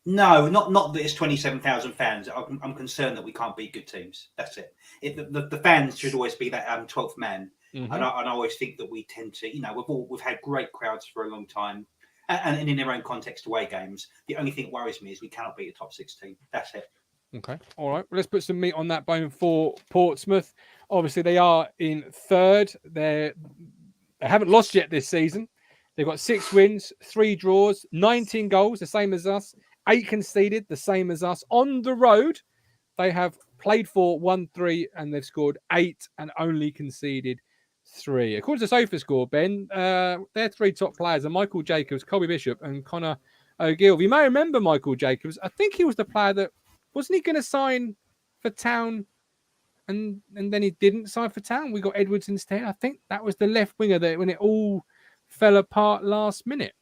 No, not that it's 27,000 fans. I'm concerned that we can't beat good teams. That's it. The fans should always be that 12th man. Mm-hmm. And I always think that we tend to, we've had great crowds for a long time, and in their own context, away games. The only thing that worries me is we cannot beat a top 6 team. That's it. Okay, all right. Well, let's put some meat on that bone for Portsmouth. Obviously, they are in third. They haven't lost yet this season. They've got 6 wins, 3 draws, 19 goals, the same as us. 8 conceded, the same as us. On the road, they have played for 1-3 and they've scored 8 and only conceded 3. According to SofaScore, Ben, their 3 top players are Michael Jacobs, Colby Bishop, and Connor O'Gill. You may remember Michael Jacobs. I think he was the player that wasn't he going to sign for Town, and then he didn't sign for Town. We got Edwards instead. I think that was the left winger that when it all fell apart last minute.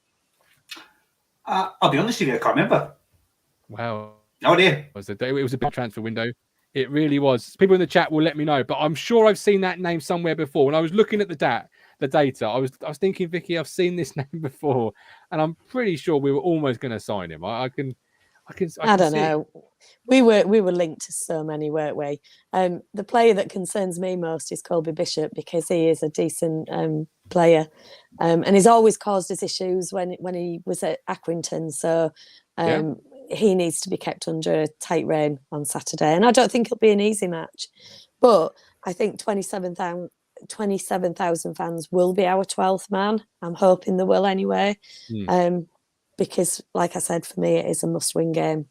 I'll be honest with you, I can't remember. Wow. No idea. It was a big transfer window. It really was. People in the chat will let me know, but I'm sure I've seen that name somewhere before. When I was looking at the data, I was thinking, Vicky, I've seen this name before, and I'm pretty sure we were almost going to sign him. I don't know. We were linked to so many, weren't we? The player that concerns me most is Colby Bishop because he is a decent player, and he's always caused us issues when he was at Accrington. So he needs to be kept under a tight rein on Saturday, and I don't think it'll be an easy match. But I think 27,000 fans will be our 12th man. I'm hoping they will anyway. Because, like I said, for me, it is a must-win game.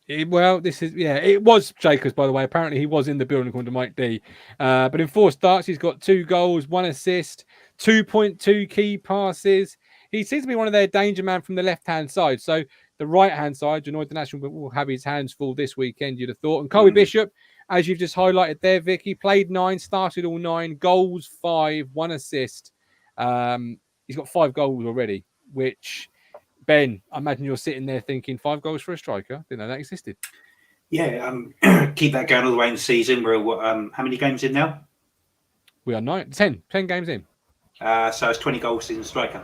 It was Jacobs, by the way. Apparently, he was in the building according to Mike D. But in 4 starts, he's got 2 goals, 1 assist, 2.2 key passes. He seems to be one of their danger man from the left-hand side. So the right-hand side, Genoid the National will have his hands full this weekend, you'd have thought. And Colby Bishop, as you've just highlighted there, Vicky, played 9, started all 9, goals 5, 1 assist. He's got 5 goals already, which... Ben, I imagine you're sitting there thinking 5 goals for a striker. Didn't know that existed. Yeah, keep that going all the way in the season. We're how many games in now? We are 10 games in. So it's 20 goals in striker,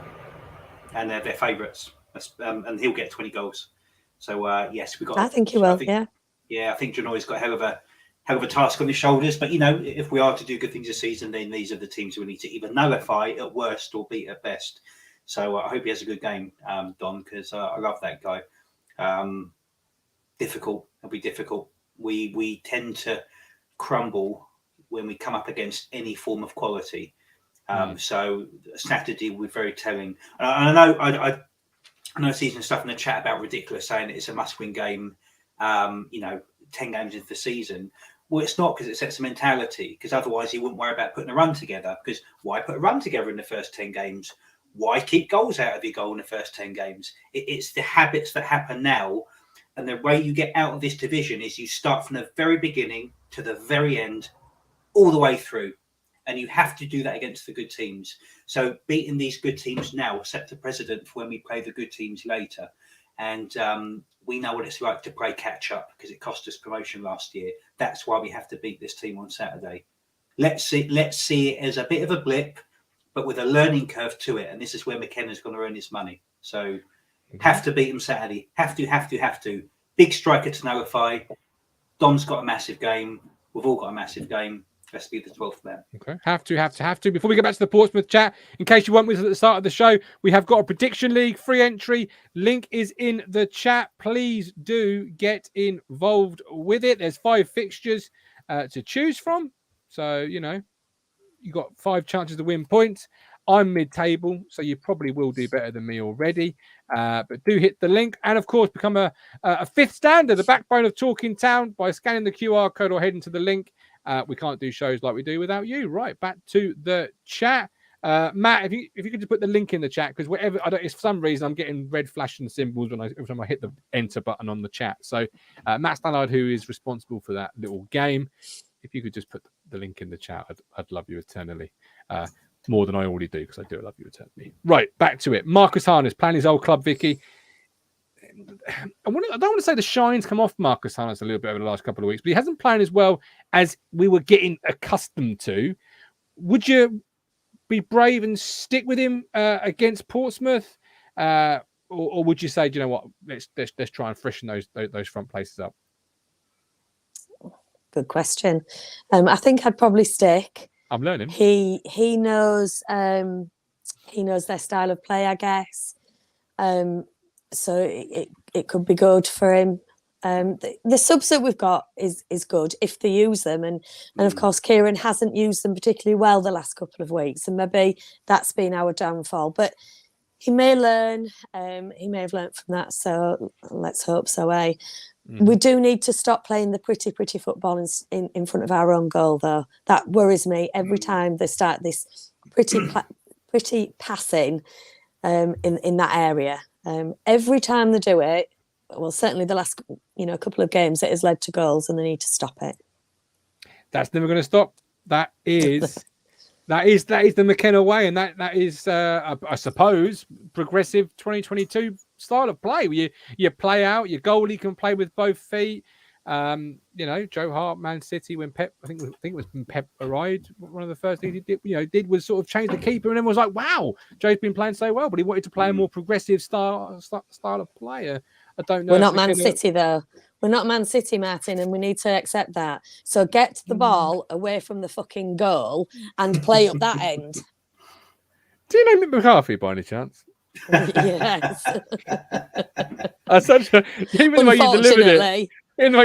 and they're favourites. And he'll get 20 goals. So yes, we got. I think he will. I think Genoid's got a hell of a task on his shoulders. But if we are to do good things this season, then these are the teams we need to either nullify at worst or beat at best. So I hope he has a good game, Don, because I love that guy. Difficult. It'll be difficult. We tend to crumble when we come up against any form of quality. So Saturday will be very telling. I know season stuff in the chat about ridiculous saying that it's a must-win game. 10 games into the season. Well, it's not, because it sets a mentality. Because otherwise, you wouldn't worry about putting a run together. Because why put a run together in the first 10 games? Why keep goals out of your goal in the first 10 games? It's the habits that happen now. And the way you get out of this division is you start from the very beginning to the very end, all the way through. And you have to do that against the good teams. So beating these good teams now set the precedent for when we play the good teams later. And we know what it's like to play catch up because it cost us promotion last year. That's why we have to beat this team on Saturday. Let's see it as a bit of a blip, but with a learning curve to it. And this is where McKenna's going to earn his money. So have to beat him Saturday. Have to. Big striker to nullify. Dom's got a massive game. We've all got a massive game. Let's be the 12th man. Okay. Have to. Before we get back to the Portsmouth chat, in case you weren't with us at the start of the show, we have got a prediction league, free entry. Link is in the chat. Please do get involved with it. There's 5 fixtures to choose from. So, you got 5 chances to win points. I'm mid-table, so you probably will do better than me already. But do hit the link. And, of course, become a 5th stander, the backbone of Talking Town, by scanning the QR code or heading to the link. We can't do shows like we do without you. Right, back to the chat. Matt, if you could just put the link in the chat, because whatever, for some reason I'm getting red flashing symbols every time I hit the enter button on the chat. So Matt Stannard, who is responsible for that little game, if you could just put the link in the chat, I'd love you eternally. More than I already do, because I do love you eternally. Right, back to it. Marcus Harness playing his old club, Vicky. I don't want to say the shine's come off Marcus Harness a little bit over the last couple of weeks, but he hasn't played as well as we were getting accustomed to. Would you be brave and stick with him against Portsmouth? or would you say, do you know what? Let's try and freshen those front places up. Good question. I think I'd probably stick. I'm learning. He knows their style of play, I guess. So it could be good for him. The subs that we've got is good if they use them, and of course Kieran hasn't used them particularly well the last couple of weeks, and maybe that's been our downfall. But he may learn. He may have learnt from that. So let's hope so. We do need to stop playing the pretty football in front of our own goal, though. That worries me every time they start this pretty passing in that area. Every time they do it, well, certainly the last couple of games, it has led to goals, and they need to stop it. That's never going to stop. That is the McKenna way, and that is I suppose progressive 2022 style of play. Where you play out, your goalie can play with both feet. Joe Hart, Man City, when Pep, I think it was when Pep arrived, one of the first things he did was sort of change the keeper, and then was like, wow, Joe's been playing so well, but he wanted to play a more progressive style of player. I don't know. We're not Man City though. We're not Man City, Martin, and we need to accept that. So get the ball away from the fucking goal and play up that end. Do you know Mick McCarthy by any chance? Yes. Even the way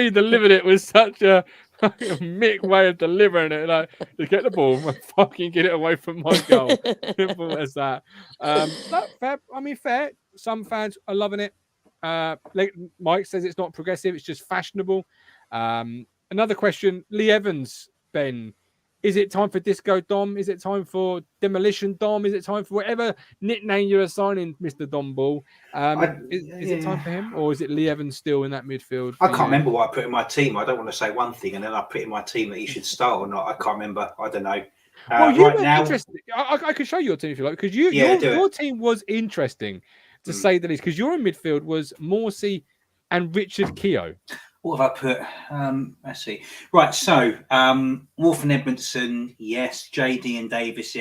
you delivered it was such a Mick way of delivering it. Like, to get the ball and fucking get it away from my goal. Simple as that. Fair. I mean, fair. Some fans are loving it. Mike says it's not progressive, it's just fashionable. Another question, Lee Evans, Ben, is it time for Disco Dom? Is it time for Demolition Dom? Is it time for whatever nickname you're assigning Mr. Dom Ball? Is it time for him, or is it Lee Evans still in that midfield? I can't remember what I put in my team. I don't want to say one thing and then I put in my team that he should start or not. I can't remember. I don't know. Well, you were interesting. I can show you your team if you like, because your team was interesting, to say the least, because your midfield was Morsey and Richard Keogh. What have I put? Let's see. Right, so Wolf and Edmondson, yes. JD and Davis,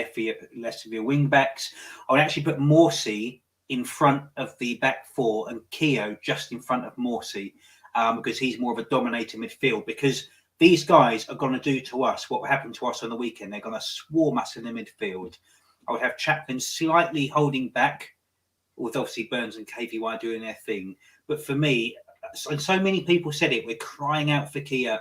less of your wing backs. I would actually put Morsey in front of the back four and Keogh just in front of Morsey, because he's more of a dominator midfield. Because these guys are going to do to us what happened to us on the weekend. They're going to swarm us in the midfield. I would have Chaplin slightly holding back, with obviously Burns and KVY doing their thing. But for me, and so many people said it, we're crying out for Keogh,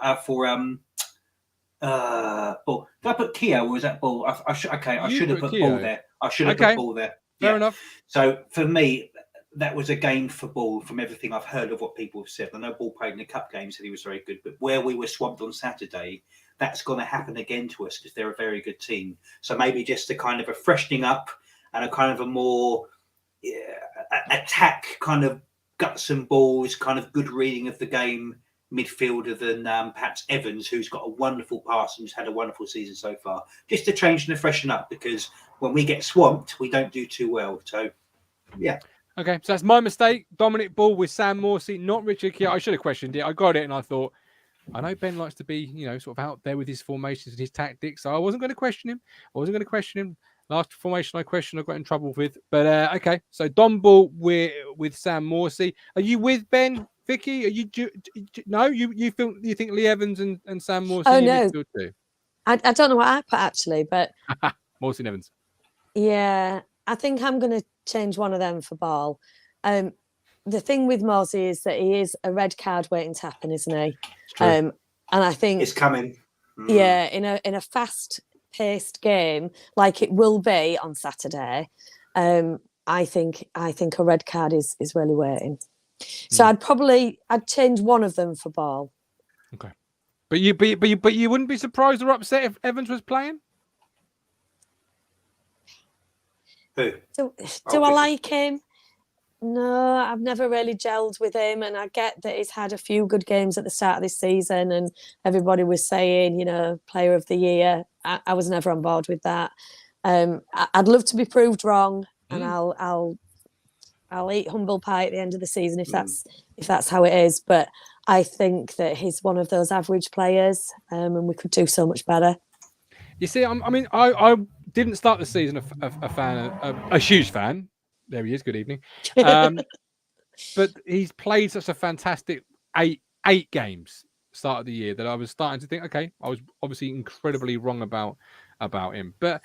Ball. Did I put Keogh or was that Ball? I should have put Ball there. I should have put Ball there. Fair enough. So for me, that was a game for Ball from everything I've heard of what people have said. I know Ball played in the cup game, said he was very good, but where we were swamped on Saturday, that's going to happen again to us because they're a very good team. So maybe just a kind of a freshening up and a kind of a more attack kind of guts and balls, kind of good reading of the game midfielder than perhaps Evans, who's got a wonderful pass and who's had a wonderful season so far. Just to change and to freshen up, because when we get swamped, we don't do too well. So, yeah. Okay, so that's my mistake. Dominic Ball with Sam Morsey, not Richard Keogh. I should have questioned it. I got it, and I thought, I know Ben likes to be, sort of out there with his formations and his tactics, so I wasn't going to question him. Last formation I questioned, I got in trouble with. But okay, so Dom Ball with Sam Morsey. Are you with Ben, Vicky? Are you? No, you think Lee Evans and Sam Morsey? Oh no, too? I don't know what I put actually, but Morsey and Evans. Yeah, I think I'm going to change one of them for Ball. The thing with Morsey is that he is a red card waiting to happen, isn't he? And I think it's coming. Yeah, in a fast-paced game like it will be on Saturday, I think a red card is really waiting. So I'd change one of them for Ball. Okay, but you wouldn't be surprised or upset if Evans was playing? Who? Do I like him? No, I've never really gelled with him, and I get that he's had a few good games at the start of this season, and everybody was saying, Player of the Year. I was never on board with that. I'd love to be proved wrong, and I'll eat humble pie at the end of the season if that's how it is. But I think that he's one of those average players, and we could do so much better. You see, I didn't start the season a huge fan. There he is. Good evening. But he's played such a fantastic eight games start of the year that I was starting to think, okay, I was obviously incredibly wrong about him. But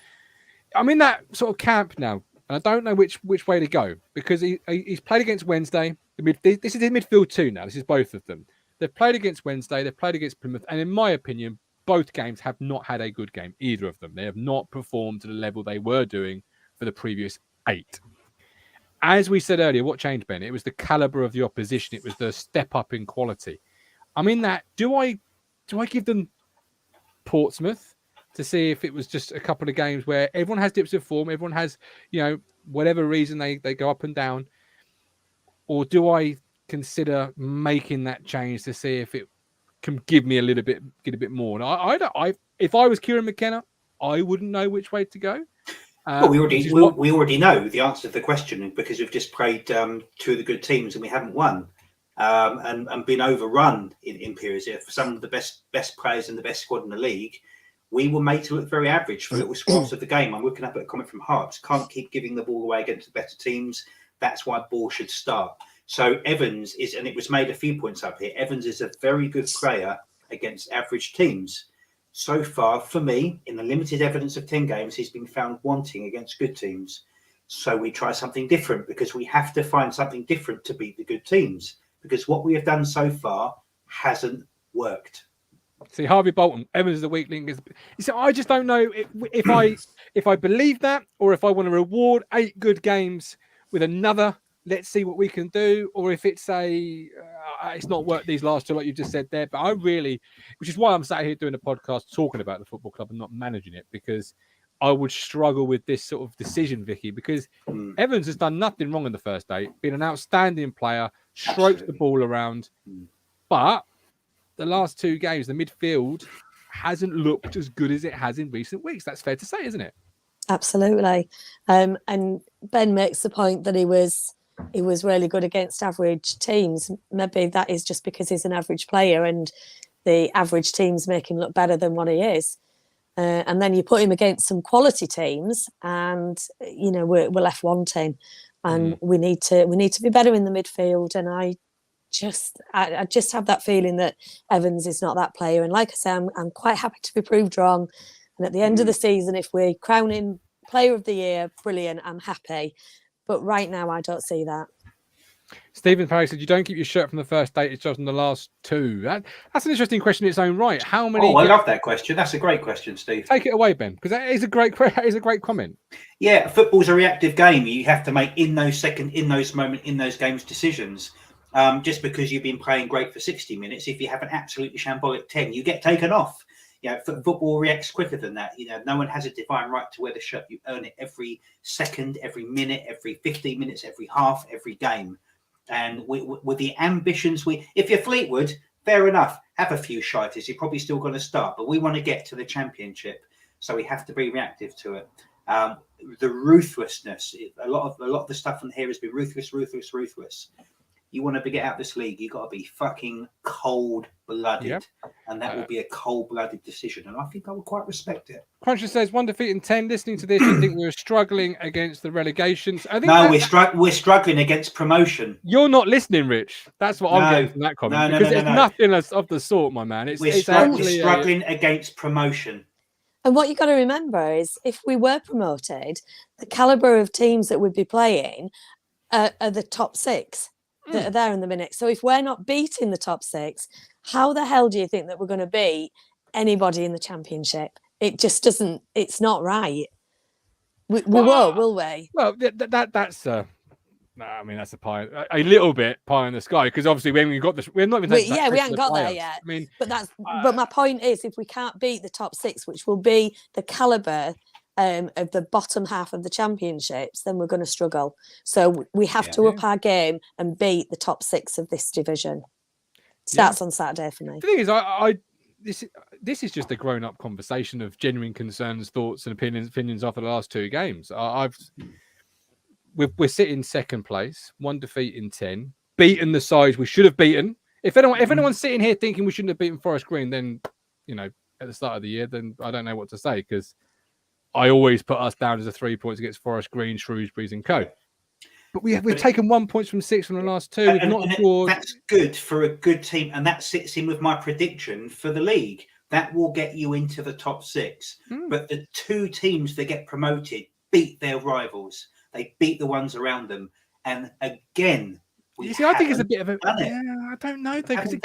I'm in that sort of camp now. And I don't know which way to go, because he's played against Wednesday. This is his midfield two now. This is both of them. They've played against Wednesday. They've played against Plymouth. And in my opinion, both games have not had a good game, either of them. They have not performed to the level they were doing for the previous 8. As we said earlier, what changed, Ben? It was the caliber of the opposition. It was the step up in quality. I mean, that do I give them Portsmouth to see if it was just a couple of games where everyone has dips of form, everyone has, whatever reason they go up and down, or do I consider making that change to see if it can give me get a bit more? And if I was Kieran McKenna, I wouldn't know which way to go. Well, we already know the answer to the question, because we've just played 2 of the good teams and we haven't won, and been overrun in periods. For some of the best players in the best squad in the league, we were made to look very average for little scraps of the game. I'm looking up at a comment from Harps. Can't keep giving the ball away against the better teams. That's why ball should start. So Evans is, and it was made a few points up here, Evans is a very good player against average teams. So far, for me, in the limited evidence of 10 games, he's been found wanting against good teams. So we try something different, because we have to find something different to beat the good teams, because what we have done so far hasn't worked. See, Harvey Bolton, Evans is the weak link. So I just don't know if I believe that, or if I want to reward 8 good games with another, let's see what we can do, or if it's it's not worked these last 2, like you just said there. But I really, which is why I'm sat here doing a podcast talking about the football club and not managing it, because I would struggle with this sort of decision, Vicky, because Evans has done nothing wrong in the first 8, been an outstanding player, strokes the ball around, but the last 2 games, the midfield hasn't looked as good as it has in recent weeks. That's fair to say, isn't it? Absolutely. And Ben makes the point that he was really good against average teams. Maybe that is just because he's an average player and the average teams make him look better than what he is. And then you put him against some quality teams, and we're left wanting. And we need to be better in the midfield. And I just have that feeling that Evans is not that player. And like I say, I'm quite happy to be proved wrong. And at the end of the season, if we're crowning Player of the Year, brilliant, I'm happy. But right now, I don't see that. Stephen Parry said, you don't keep your shirt from the first 8, it's just from the last 2. That's an interesting question in its own right. How many? Oh, I love that question. That's a great question, Steve. Take it away, Ben, because that is a great comment. Yeah, football's a reactive game. You have to make in those games decisions. Just because you've been playing great for 60 minutes, if you have an absolutely shambolic 10, you get taken off. Football reacts quicker than that. No one has a divine right to wear the shirt. You earn it every second, every minute, every 15 minutes, every half, every game. And with the ambitions, if you're Fleetwood, fair enough, have a few shites. You're probably still going to start, but we want to get to the championship, so we have to be reactive to it. The ruthlessness, a lot of the stuff on here has been ruthless. You want to get out of this league, you got to be fucking cold-blooded, and that will be a cold-blooded decision. And I think I would quite respect it. Cruncher says 1 defeat in 10. Listening to this, you think we were struggling against the relegations? I think we're struggling against promotion. You're not listening, Rich. That's what I'm getting from that comment. Because it's nothing of the sort, my man. We're struggling against promotion. And what you got to remember is, if we were promoted, the caliber of teams that we'd be playing are the top 6. That are there in the minute. So if we're not beating the top 6, how the hell do you think that we're going to beat anybody in the championship? It just doesn't. It's not right. We won't, will we? Well, that's a little bit pie in the sky, because obviously when we got this, we're not even. We haven't got there yet. I mean, but my point is, if we can't beat the top 6, which will be the caliber of the bottom half of the championships, then we're going to struggle. So we have to up our game and beat the top 6 of this division. Starts on Saturday for me. The thing is, this is just a grown-up conversation of genuine concerns, thoughts, and opinions after the last 2 games. We're sitting second place, 1 defeat in 10, beaten the sides we should have beaten. If anyone's sitting here thinking we shouldn't have beaten Forest Green, then at the start of the year, then I don't know what to say, because I always put us down as a 3 points against Forest Green, Shrewsbury's and co. But we've taken 1 point from 6 from the last 2. We've not scored. That's good for a good team, and that sits in with my prediction for the league. That will get you into the top 6. But the 2 teams that get promoted beat their rivals. They beat the ones around them, and again. I think it's a bit of a. Yeah, I don't know though, because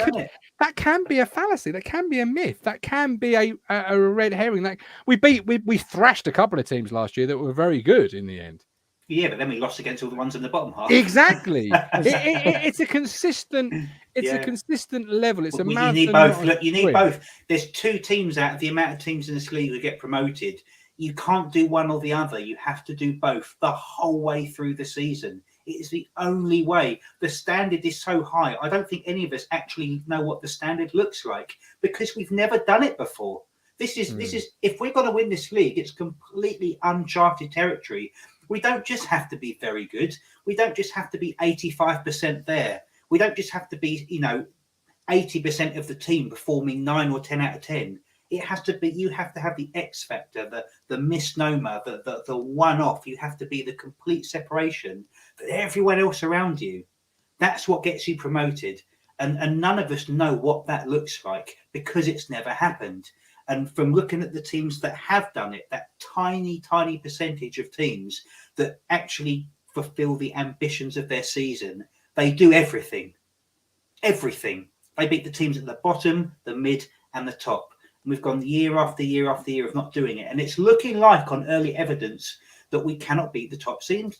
that can be a fallacy. That can be a myth. That can be a red herring. Like we thrashed a couple of teams last year that were very good in the end. Yeah, but then we lost against all the ones in the bottom half. Exactly. It's a consistent. It's a consistent level. It's a marathon. You need both. Look, you need both. There's 2 teams out of the amount of teams in this league who get promoted. You can't do one or the other. You have to do both the whole way through the season. It is the only way. The standard is so high. I don't think any of us actually know what the standard looks like because we've never done it before. This is if we're going to win this league, it's completely uncharted territory. We don't just have to be very good. We don't just have to be 85% there. We don't just have to be, 80% of the team performing 9 or 10 out of 10. It has to be. You have to have the X factor, the misnomer, the one-off. You have to be the complete separation for everyone else around you. That's what gets you promoted. And none of us know what that looks like because it's never happened. And from looking at the teams that have done it, that tiny, tiny percentage of teams that actually fulfill the ambitions of their season, they do everything. Everything. They beat the teams at the bottom, the mid, and the top. And we've gone year after year after year of not doing it. And it's looking like on early evidence that we cannot beat the top teams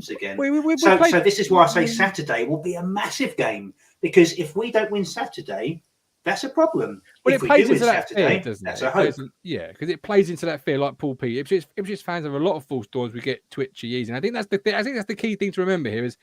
again. So this is why I say Saturday will be a massive game. Because if we don't win Saturday, that's a problem. Well, if it plays into that fear, doesn't it? That's a hope. Yeah, because it plays into that fear, like Paul P. Ipswich fans have a lot of false dawns. We get twitchy easy. And I think that's the key thing to remember here is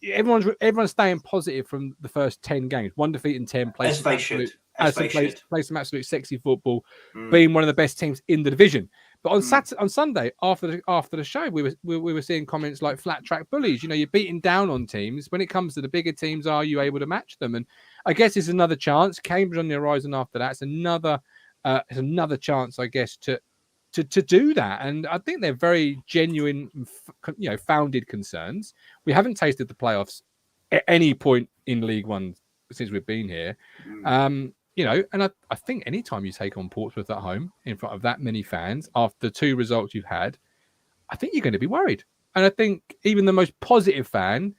everyone's staying positive from the first 10 games. 1 defeat in 10. Play some absolute sexy football, being one of the best teams in the division. But on Sunday, after the show, we were seeing comments like flat track bullies. You're beating down on teams. When it comes to the bigger teams, are you able to match them? And I guess it's another chance. Cambridge on the horizon after that. It's another chance, I guess, to do that. And I think they're very genuine, founded concerns. We haven't tasted the playoffs at any point in League One since we've been here. And I think anytime you take on Portsmouth at home in front of that many fans after 2 results you've had, I think you're going to be worried. And I think even the most positive fan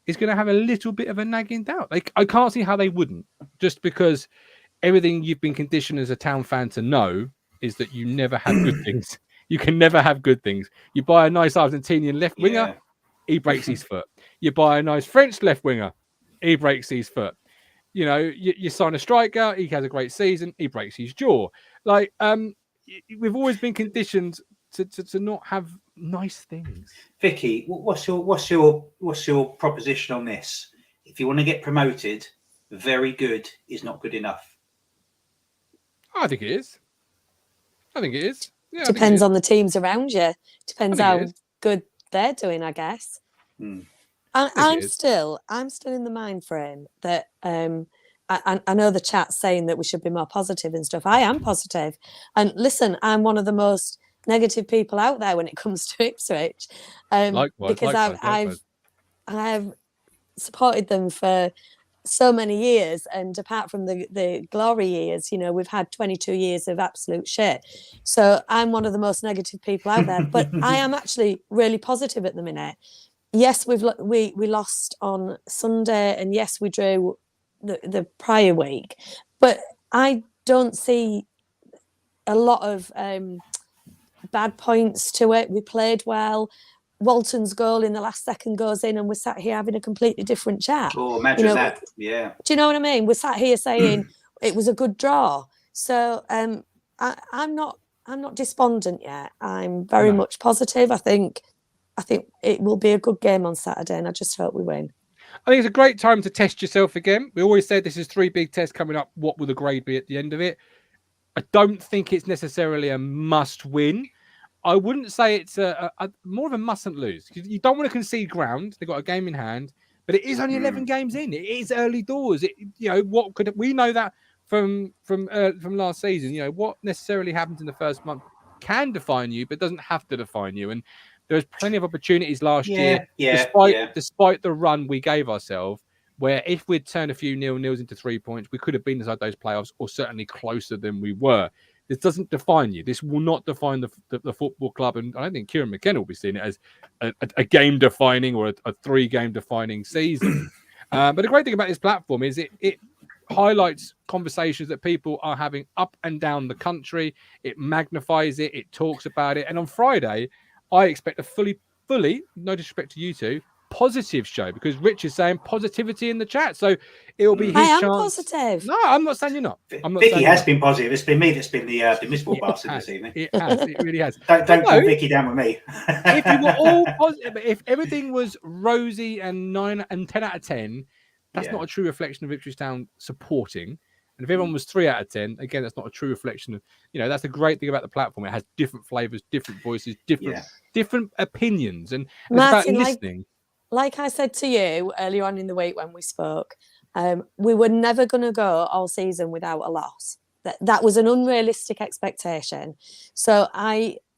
is going to have a little bit of a nagging doubt. I can't see how they wouldn't, just because everything you've been conditioned as a Town fan to know is that you never have good things. You can never have good things. You buy a nice Argentinian left winger, he breaks his foot. You buy a nice French left winger, he breaks his foot. You sign a striker, he has a great season, he breaks his jaw. We've always been conditioned to not have nice things. Vicky, what's your proposition on this? If you want to get promoted, very good is not good enough. I think it is. Yeah, depends on the teams around you. Depends how good they're doing, I guess. I'm still in the mind frame that I know the chat's saying that we should be more positive and stuff. I am positive. And listen, I'm one of the most negative people out there when it comes to Ipswich. Because I've supported them for so many years, and apart from the glory years, we've had 22 years of absolute shit. So I'm one of the most negative people out there, but I am actually really positive at the minute. Yes, we lost on Sunday, and yes, we drew the prior week, but I don't see a lot of bad points to it. We played well. Walton's goal in the last second goes in, and we're sat here having a completely different chat. Oh, imagine that! Yeah. Do you know what I mean? We're sat here saying it was a good draw. So I'm not despondent yet. I'm very much positive. I think it will be a good game on Saturday, and I just hope we win. I think it's a great time to test yourself again. We always said this is 3 big tests coming up. What will the grade be at the end of it? I don't think it's necessarily a must-win. I wouldn't say it's a more of a mustn't lose. You don't want to concede ground. They've got a game in hand, but it is only 11 games in. It is early doors. What could we know that from last season? What necessarily happens in the first month can define you, but doesn't have to define you. And There was plenty of opportunities last year, Yeah. despite the run we gave ourselves, where if we'd turned a few 0-0s into 3 points, we could have been inside those playoffs or certainly closer than we were. This doesn't define you. This will not define the football club. And I don't think Kieran McKenna will be seeing it as a game-defining or a three-game-defining season. But the great thing about this platform is it highlights conversations that people are having up and down the country. It magnifies it. It talks about it. And on Friday, I expect a fully, no disrespect to you two, positive show, because Rich is saying positivity in the chat. So it will be his chance. Positive. No, I'm not saying you're not. Vicky has been positive. It's been me that's been the miserable bastard this evening. It has. It really has. Don't put Vicky down with me. If you were all positive, if everything was rosy and 9 and 10 out of 10, that's not a true reflection of Ipswich Town supporting. And if everyone was 3 out of 10, again, that's not a true reflection of, that's the great thing about the platform. It has different flavors, different voices, different opinions. And Martin, it's about listening. Like I said to you earlier on in the week when we spoke, we were never going to go all season without a loss. That was an unrealistic expectation. So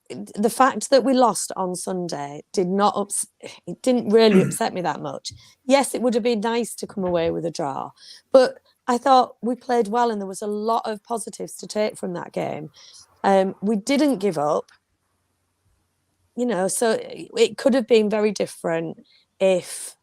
the fact that we lost on Sunday it didn't really upset me that much. Yes, it would have been nice to come away with a draw, but I thought we played well and there was a lot of positives to take from that game. We didn't give up, so it could have been very different if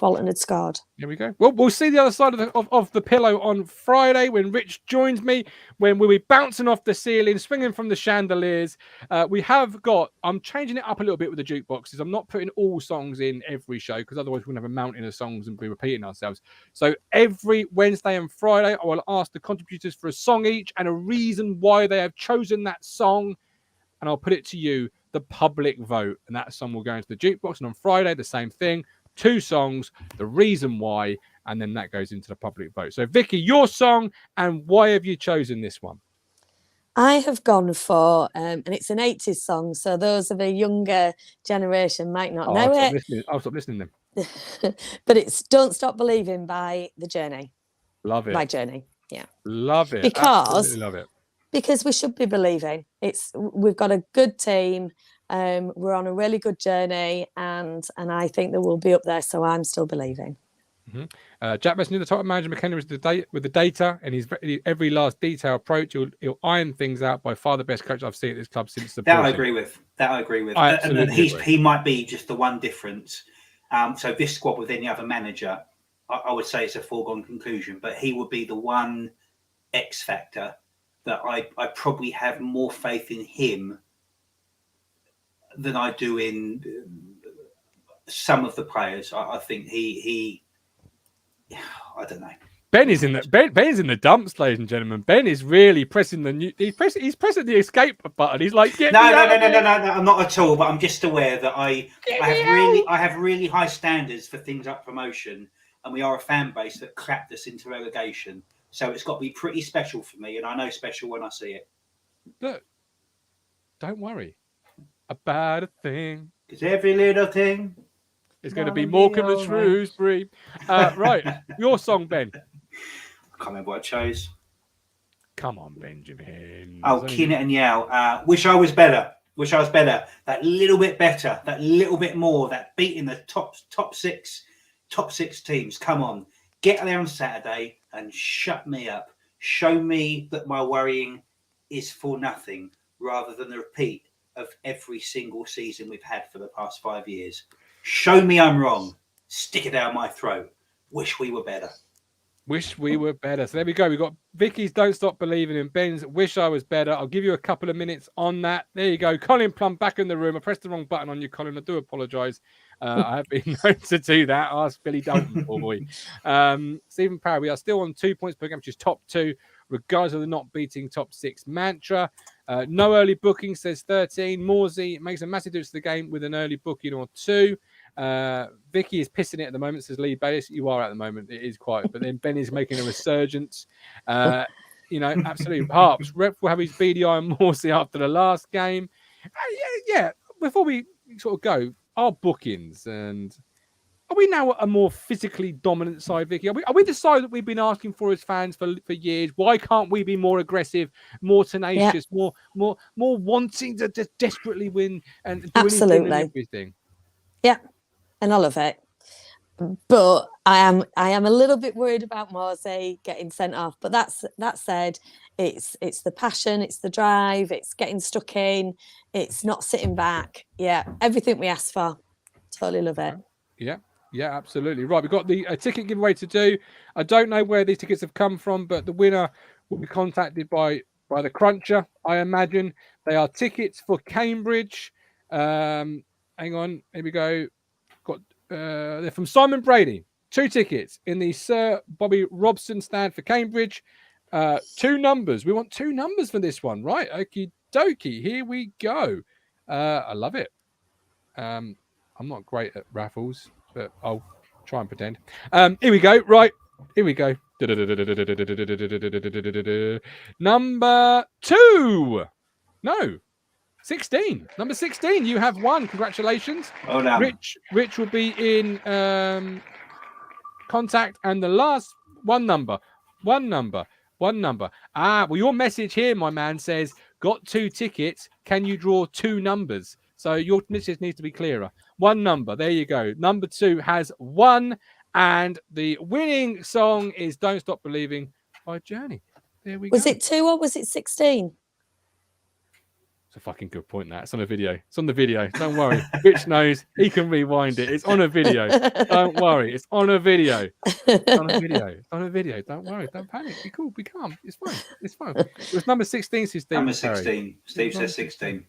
Walton had scored. Here we go. Well, we'll see the other side of the pillow on Friday when Rich joins me, when we'll be bouncing off the ceiling, swinging from the chandeliers. I'm changing it up a little bit with the jukeboxes. I'm not putting all songs in every show because otherwise we're going to have a mountain of songs and be repeating ourselves. So every Wednesday and Friday, I will ask the contributors for a song each and a reason why they have chosen that song. And I'll put it to you, the public vote. And that song will go into the jukebox. And on Friday, the same thing. 2 songs, the reason why, and then that goes into the public vote. So, Vicky, your song, and why have you chosen this one? I have gone for, and it's an 80s song, so those of a younger generation might not know it. I'll stop listening then. But it's Don't Stop Believing by The Journey. Love it. By Journey, yeah. Love it. Because love it. Because we should be believing. We've got a good team. We're on a really good journey, and I think that we'll be up there. So I'm still believing. Mm-hmm. Jack Messenger, the top manager McKenna is with the data, and his every last detail approach. He'll iron things out. By far the best coach I've seen at this club since the. That I agree with. And he might be just the one difference. So this squad with any other manager, I would say it's a foregone conclusion. But he would be the one X factor that I probably have more faith in him than I do in some of the players. I think he I don't know. Ben is in the dumps, ladies and gentlemen. Ben is really pressing he's pressing the escape button. He's like, no, I'm not at all. But I'm just aware that I have really high standards for things like promotion, and we are a fan base that clapped us into relegation. So it's got to be pretty special for me, and I know special when I see it. Look, don't worry about a thing. Because every little thing is going to be Morecambe and Shrewsbury. Right, your song, Ben. I can't remember what I chose. Come on, Benjamin. Oh, Keenan and Yao. Wish I was better. That little bit better. That little bit more. That beating the top six teams. Come on. Get there on Saturday and shut me up. Show me that my worrying is for nothing rather than the repeat of every single season we've had for the past 5 years. Show me I'm wrong. Stick it down my throat. Wish we were better. Wish we were better. So there we go. We've got Vicky's Don't Stop Believing in Ben's Wish I Was Better. I'll give you a couple of minutes on that. There you go. Colin Plum back in the room. I pressed the wrong button on you, Colin. I do apologise. I have been known to do that. Ask Billy Dalton, poor boy. Stephen Parry, we are still on 2 points per game, which is top 2, regardless of the not beating top 6 mantra. No early booking, says 13. Morsey makes a massive difference to the game with an early booking or 2. Vicky is pissing it at the moment, says Lee Baylis. You are at the moment. It is quiet. But then Ben is making a resurgence. Absolutely. Harps. Rep will have his beady eye on Morsey after the last game. Yeah. Before we sort of go, our bookings, and Are we now a more physically dominant side, Vicky? Are we the side that we've been asking for as fans for years? Why can't we be more aggressive, more tenacious, more wanting to just desperately win and do anything and everything? Yeah, and I love it. But I am a little bit worried about Morsey getting sent off. But that said, it's the passion, it's the drive, it's getting stuck in, it's not sitting back. Yeah, everything we asked for. Totally love it. Yeah, absolutely. Right, we've got a ticket giveaway to do. I don't know where these tickets have come from, but the winner will be contacted by the Cruncher, I imagine. They are tickets for Cambridge. Hang on, here we go. They're from Simon Brady. 2 tickets in the Sir Bobby Robson stand for Cambridge. 2 numbers. We want 2 numbers for this one, right? Okie dokie. Here we go. I love it. I'm not great at raffles, but I'll try and pretend. Here we go. Right. Here we go. Number 2. No. 16. Number 16. You have won. Congratulations. Oh, no. Rich will be in contact, and the last one number. Well, your message here, my man, says, got 2 tickets. Can you draw 2 numbers? So your message needs to be clearer. 1 number. There you go. Number 2 has won. And the winning song is Don't Stop Believing by Journey. There we go. Was it 2 or was it 16? It's a fucking good point, that. It's on a video. It's on the video. Don't worry. Rich knows. He can rewind it. It's on a video. Don't worry. It's on a video. It's on a video. It's on a video. Don't worry. Don't panic. Be cool. Be calm. It's fine. It's fine. It was number 16, Steve. Number 16. Steve says 16.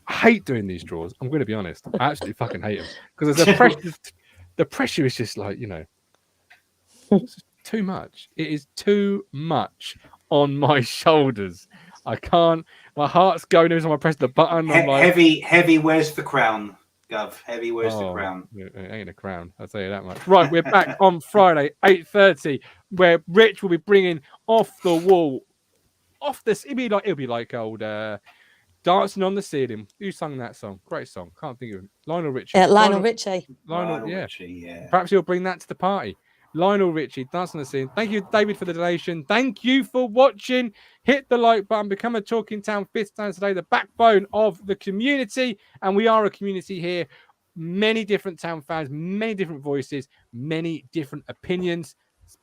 I hate doing these draws. I'm going to be honest. I absolutely fucking hate them. Because the pressure is just like, it's too much. It is too much on my shoulders. I can't. My heart's going every time I press the button. I'm like, heavy. Where's the crown, Gov? Heavy. Where's the crown? It ain't a crown. I'll tell you that much. Right, we're back on Friday, 8:30, where Rich will be bringing Off the Wall. It'll be like old Dancing on the Ceiling. Who sung that song? Great song. Can't think of it. Lionel Richie. Lionel Richie. Lionel Richie. Yeah. Perhaps he'll bring that to the party. Lionel Richie, Dancing on the Ceiling. Thank you, David, for the donation. Thank you for watching. Hit the like button. Become a Talking Town Fifth Stand today, the backbone of the community. And we are a community here. Many different town fans, many different voices, many different opinions.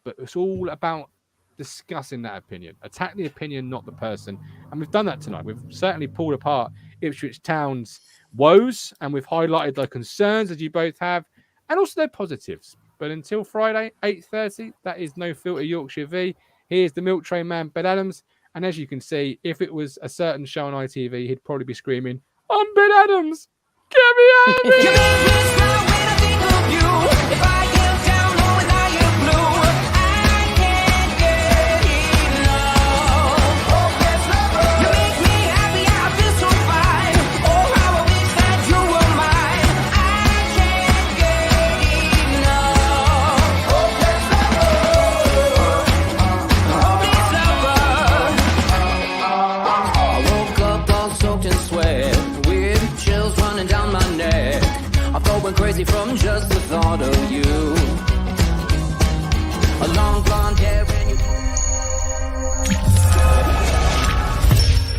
But it's all about discussing that opinion. Attack the opinion, not the person. And we've done that tonight. We've certainly pulled apart Ipswich Town's woes, and we've highlighted their concerns, as you both have, and also their positives. But until Friday, 8:30, that is No Filter Yorkshire V. Here's the Milk Train man, Ben Adams. And as you can see, if it was a certain show on ITV, he'd probably be screaming, I'm Ben Adams! Get me out of here! You make me smile when I think of you. If I get down, knowing how you're blue, I can't get enough. Oh, yes, love. You make me happy, I feel so fine. Oh, how I wish that you were mine. I can't get enough. Oh, yes, love. I woke up all soaked in sweat, weird chills running down my neck. I thought went crazy from just the thought of you.